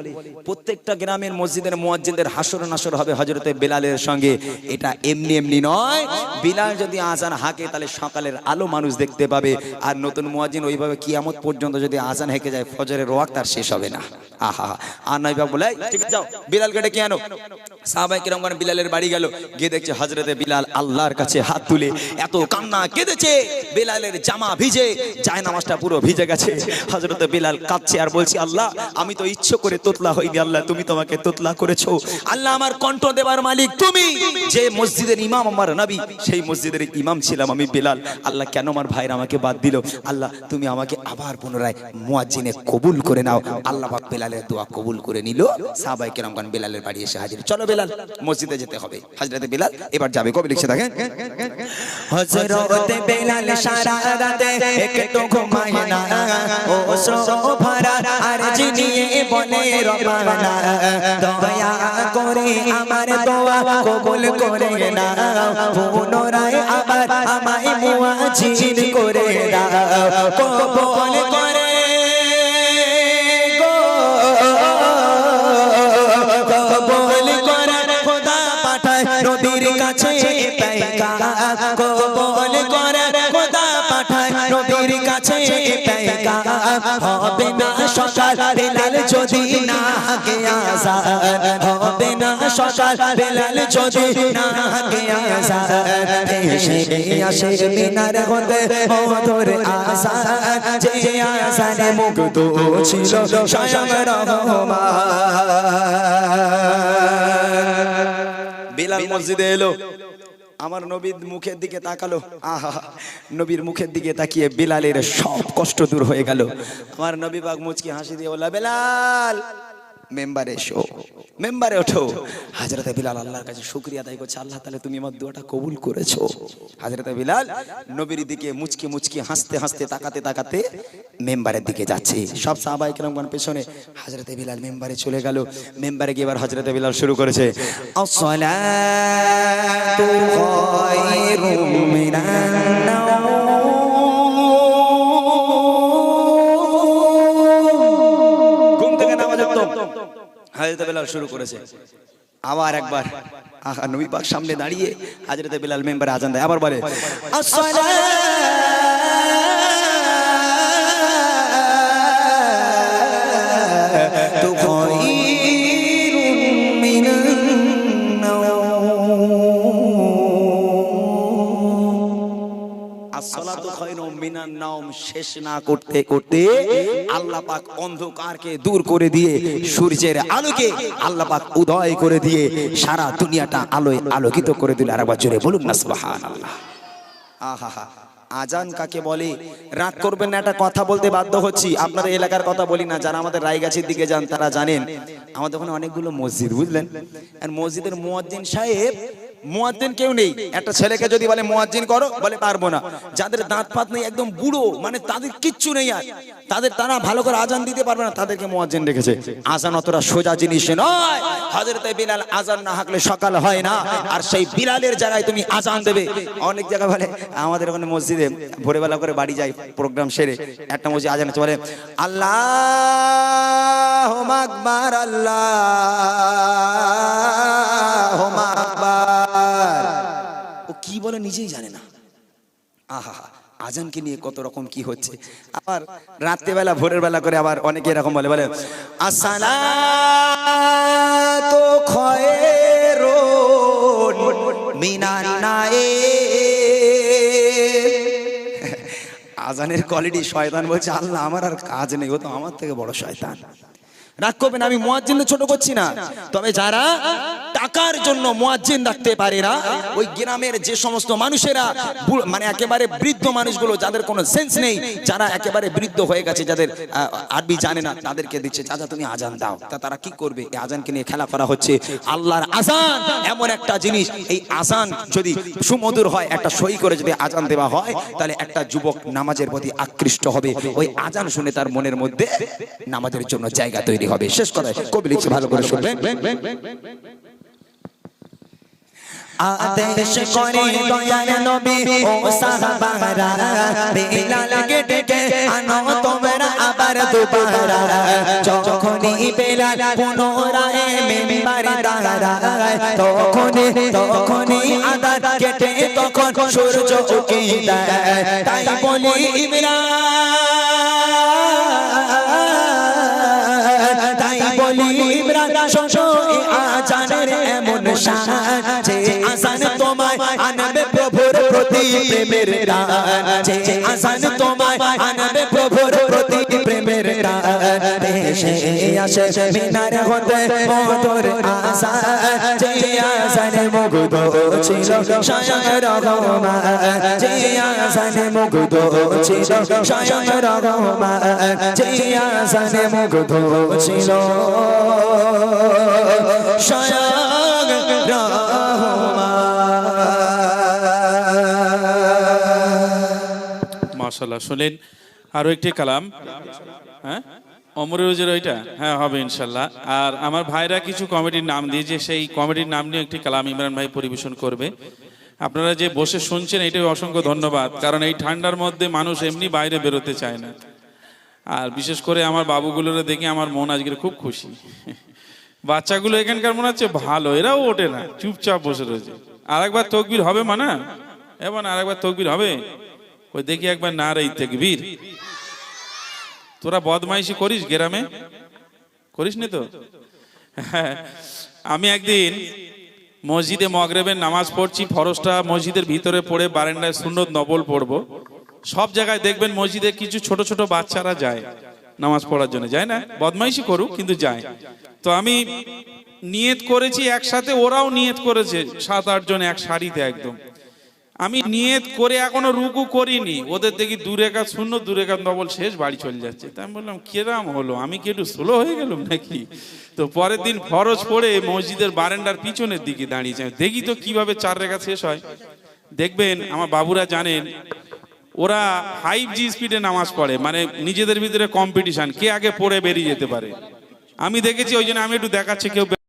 প্রত্যেকটা গ্রামের মসজিদের মুয়াজ্জিনদের হাসর নাসর হবে হযরতে বেলালের সঙ্গে। এটা এমনি এমনি নয়, বিলাল যদি আজান হাঁকে তাহলে সকালের আলো মানুষ দেখতে পাবে। আর নতুন মুয়াজ্জিন ওইভাবে কিয়ামত পর্যন্ত যদি আজান হেঁকে যায়, ফজরের ওয়াক্ত আর শেষ হবে না। আহা, আর নবী পাক বলে ঠিক যাও বিলাল কেটে কে আনো। সাহাবায়ে কেরামগণ বিলালের বাড়ি গেল, গিয়ে দেখছে হযরতে বিলাল আল্লাহর কাছে হাত তুলে এত কান্না কেঁদেছে, বেলালের জামা ভিজে, জায়নামাজটা পুরো ভিজে গেছে। হযরতে বিলাল কাঁদছে আর বলছে, আল্লাহ আমি তো ইচ্ছে করে তোতলা হইনি আল্লাহ, তুমি তোমাকে তোতলা করেছো আল্লাহ। আমার কণ্ঠ দেবার মালিক তুমি। যে মসজিদের ইমাম আমার নবী, সেই মসজিদের ইমাম ছিলাম আমি বেলাল। আল্লাহ কেন আমার ভাইরা আমাকে বাদ দিল? আল্লাহ তুমি আমাকে আবার পুনরায় মুয়াজ্জিনে কবুল করে নাও। আল্লাহ পাক বেলালের দোয়া কবুল করে নিল। সাহাবায়ে কেরামগণ বেলালের বাড়ি এসে হাজির। চলো বেলাল, মসজিদে যেতে হবে। হযরতে বেলাল এবার যাবে। কবি লিখছে দেখেন, হযরত বেলাল সারা রাতে একটু ঘুমায় না, ও সোফারা আর জিনিয়ে বলে রবানা, দয়া করে আমার দোয়া কবুল করে নাও, পুনরায় আবার আমায় মুয়াজ্জিন করে দাও, কবুল করে গো, কবুল করে খোদা পাঠায় নবীর কাছে পেগাম, কবুল করে খোদা পাঠায় নবীর কাছে পেগাম, হবে না সকাল বেলাল যদি না গে আযান, হবে না সকাল বেলাল যদি না গে আযান, এসে আসে মিনার হতে মধুর আযান, যে আযানে মুগ্ধ ছিল স্বয়ং রহমান। বেলাল মসজিদে এলো, আমার নবীর মুখের দিকে তাকালো। আহা, নবীর মুখের দিকে তাকিয়ে বেলালের সব কষ্ট দূর হয়ে গেল। আমার নবী পাক মুচকি হাসি দিয়ে বলল, বেলাল মেম্বারে এসো, মেম্বারে ওঠো। হযরতে বিলাল আল্লাহর কাছে শুকরিয়া আদায় করছে, আল্লাহ তাআলা তুমি আমার দোয়াটা কবুল করেছো। হযরতে বিলাল নবীর দিকে মুচকি মুচকি হাসতে হাসতে তাকাতে তাকাতে মেম্বারের দিকে যাচ্ছে। সব সাহাবায়ে কেরামগণ পেছনে। হযরতে বিলাল মেম্বারে চলে গেল। মেম্বারে গিয়ে এবার হযরতে বিলাল শুরু করেছে, আসসালাতু খায়রুম মিনান নাওম, ঘুম থেকে নামাজ উঠতাম। হযরতে বিলাল শুরু করেছে আবার একবার। আহা, নবী পাক সামনে দাঁড়িয়ে হযরতে বিলাল মেম্বারে আজান দেয়। আবার বলে, আসসালাতু খায়রুম মিনান নাওম, আসসালাতু খায়রুম মিনান নাওম শেষ না করতে করতে আল্লাহ পাক অন্ধকারকে দূর করে দিয়ে সূর্যের আলোকে আল্লাহ পাক উদয় করে দিয়ে সারা দুনিয়াটা আলোয় আলোকিত করে দিল। আরেকবার জোরে বলুন না সুবহানাল্লাহ। আহা, আজান কাকে বলে? রাগ করবেন না, একটা কথা বলতে বাধ্য হচ্ছি। আপনাদের এলাকার কথা বলি না, যারা আমাদের রায়গাছির দিকে যান তারা জানেন আমাদের ওখানে অনেকগুলো মসজিদ, বুঝলেন? আর মসজিদের মুয়াজ্জিন সাহেব, মুয়াজ্জিন কেউ নেই। একটা ছেলেকে যদি বলে মুয়াজ্জিন করো, বলে পারবো না। যাদের দাঁত ফাত নেই, একদম বুড়ো, মানে তাদের কিচ্ছু নেই আর, তারা ভালো করে আজান দিতে পারবে না, তাদেরকে মুয়াজ্জিন রেখেছে। আজান অতটা সোজা জিনিস নয়। হযরতে বিলাল আজান না হাঁকলে সকাল হয় না, আর সেই বিলালের জায়গায় তুমি আজান দেবে। অনেক জায়গায় বলে, আমাদের ওখানে মসজিদে ভোরবেলা করে বাড়ি যাই প্রোগ্রাম সেরে, একটা মসজিদ আজান হচ্ছে, বলে আল্লাহু আকবার, আল্লাহু আকবার। ও কি বলে নিজেই জানে না। আহা, আজানকে নিয়ে কত রকম কি হচ্ছে। আবার রাত্রে বেলা ভোরের বেলা করে আবার অনেকে এরকম বলে আসসালাতু খায়রুন মিনান নাইম। আজানের কোয়ালিটি শয়তান বলছে, আল্লাহ আমার আর কাজ নেই, ও তো আমার থেকে বড় শয়তান। রাগ করবেন, আমি মুয়াজ্জিনদের ছোট করছি না, তবে যারা টাকার জন্য মুয়াজ্জিন রাখতে পারে না, ওই গ্রামের যে সমস্ত মানুষেরা মানে একেবারে বৃদ্ধ মানুষগুলো, যাদের কোনো সেন্স নেই, যারা একেবারে বৃদ্ধ হয়ে গেছে, যাদের আরবি জানে না, তাদেরকে দিচ্ছে, চাচা তুমি আজান দাও। তা তারা কি করবে? এই আজানকে নিয়ে খেলা করা হচ্ছে। আল্লাহর আজান এমন একটা জিনিস, এই আজান যদি সুমধুর হয়, একটা সই করে যদি আজান দেওয়া হয়, তাহলে একটা যুবক নামাজের প্রতি আকৃষ্ট হবে। ওই আজান শুনে তার মনের মধ্যে নামাজের জন্য জায়গা তৈরি হবে। শেষ কথা কবি লিখছে, ভালো করে শুনবেন। আদেশ করে দয়ার নবী ও সাহাবারা, বেলালকে ডেকে আনো তোমরা আবার দুবারা। যখনই বেলাল পুনরায় মিম্বারে দাঁড়ায়, তখনই আদান কেটে তখন সূর্য উঠে যায়। তাই বলি ইমরান, শোনো এই আজানের এমন শান, যে আজান তোমায় আনবে প্রভুর প্রতি প্রেমের টান, যে আজান তোমায় আনবে প্রভুর প্রতি প্রেমের টান। দেশে আসে মিনার হতে মধুর আশা যে আশানে মুগ্ধ ছিল স্বয়ং রহমান যে আশানে মুগ্ধ ছিল স্বয়ং রহমান যে আশানে মুগ্ধ ছিল স্বয়ং রহমান। মাশাআল্লাহ, শুনলেন আরো একটি কালাম। হ্যাঁ, অমরের ওইটা, হ্যাঁ হবে ইনশাল্লাহ। আর আমার ভাইরা কিছু কমিটির নাম দিয়েছে, সেই কমিটির নাম নিয়ে একটি কালাম ইমরান ভাই পরিবেশন করবে। আপনারা যে বসে শুনছেন এটাই অসংখ্য ধন্যবাদ, কারণ এই ঠান্ডার মধ্যে মানুষ এমনি বাইরে বেরোতে চায় না। আর বিশেষ করে আমার বাবুগুলোরে দেখে আমার মন আজকে খুব খুশি। বাচ্চাগুলো এখানকার মনে হচ্ছে ভালো, এরাও ওঠে না, চুপচাপ বসে রয়েছে। আর একবার তকবীর হবে মানা, এবার আর একবার তকবীর হবে, ওই দেখি একবার না রে তাকবীর। তোরা বদমাইশি করিস গ্রামে, করিস নি তো? হ্যাঁ, আমি একদিন মসজিদে মগরিবের নামাজ পড়ছি, ফরজটা মসজিদের ভিতরে পড়ে বারান্দায় সুন্নত নফল পড়বো। সব জায়গায় দেখবেন মসজিদে কিছু ছোট ছোট বাচ্চারা যায় নামাজ পড়ার জন্য, যায় না, বদমাইশি করুক কিন্তু যায়। তো আমি নিয়ত করেছি একসাথে, ওরাও নিয়ত করেছে 7-8 জন এক সারিতে একদম। আমি নিয়ত করে এখনো রুকু করিনি, ওদের দেখি 2 রাকাত সুন্নত 2 রাকাত নফল শেষ, বাড়ি চলে যাচ্ছে। তাই আমি বললাম কিরাম হলো, আমি কি একটু স্লো হয়ে গেলাম নাকি? তো পরের দিন ফরজ পড়ে মসজিদের বারান্দার পিছনের দিকে দাঁড়িয়েছে, দেখি তো কিভাবে 4 রাকাত শেষ হয়। দেখবেন আমার বাবুরা জানেন, ওরা 5G স্পিডে নামাজ পড়ে, মানে নিজেদের ভিতরে কম্পিটিশন কে আগে পড়ে বেরিয়ে যেতে পারে। আমি দেখেছি, ওই জন্য আমি একটু দেখাচ্ছি, কেউ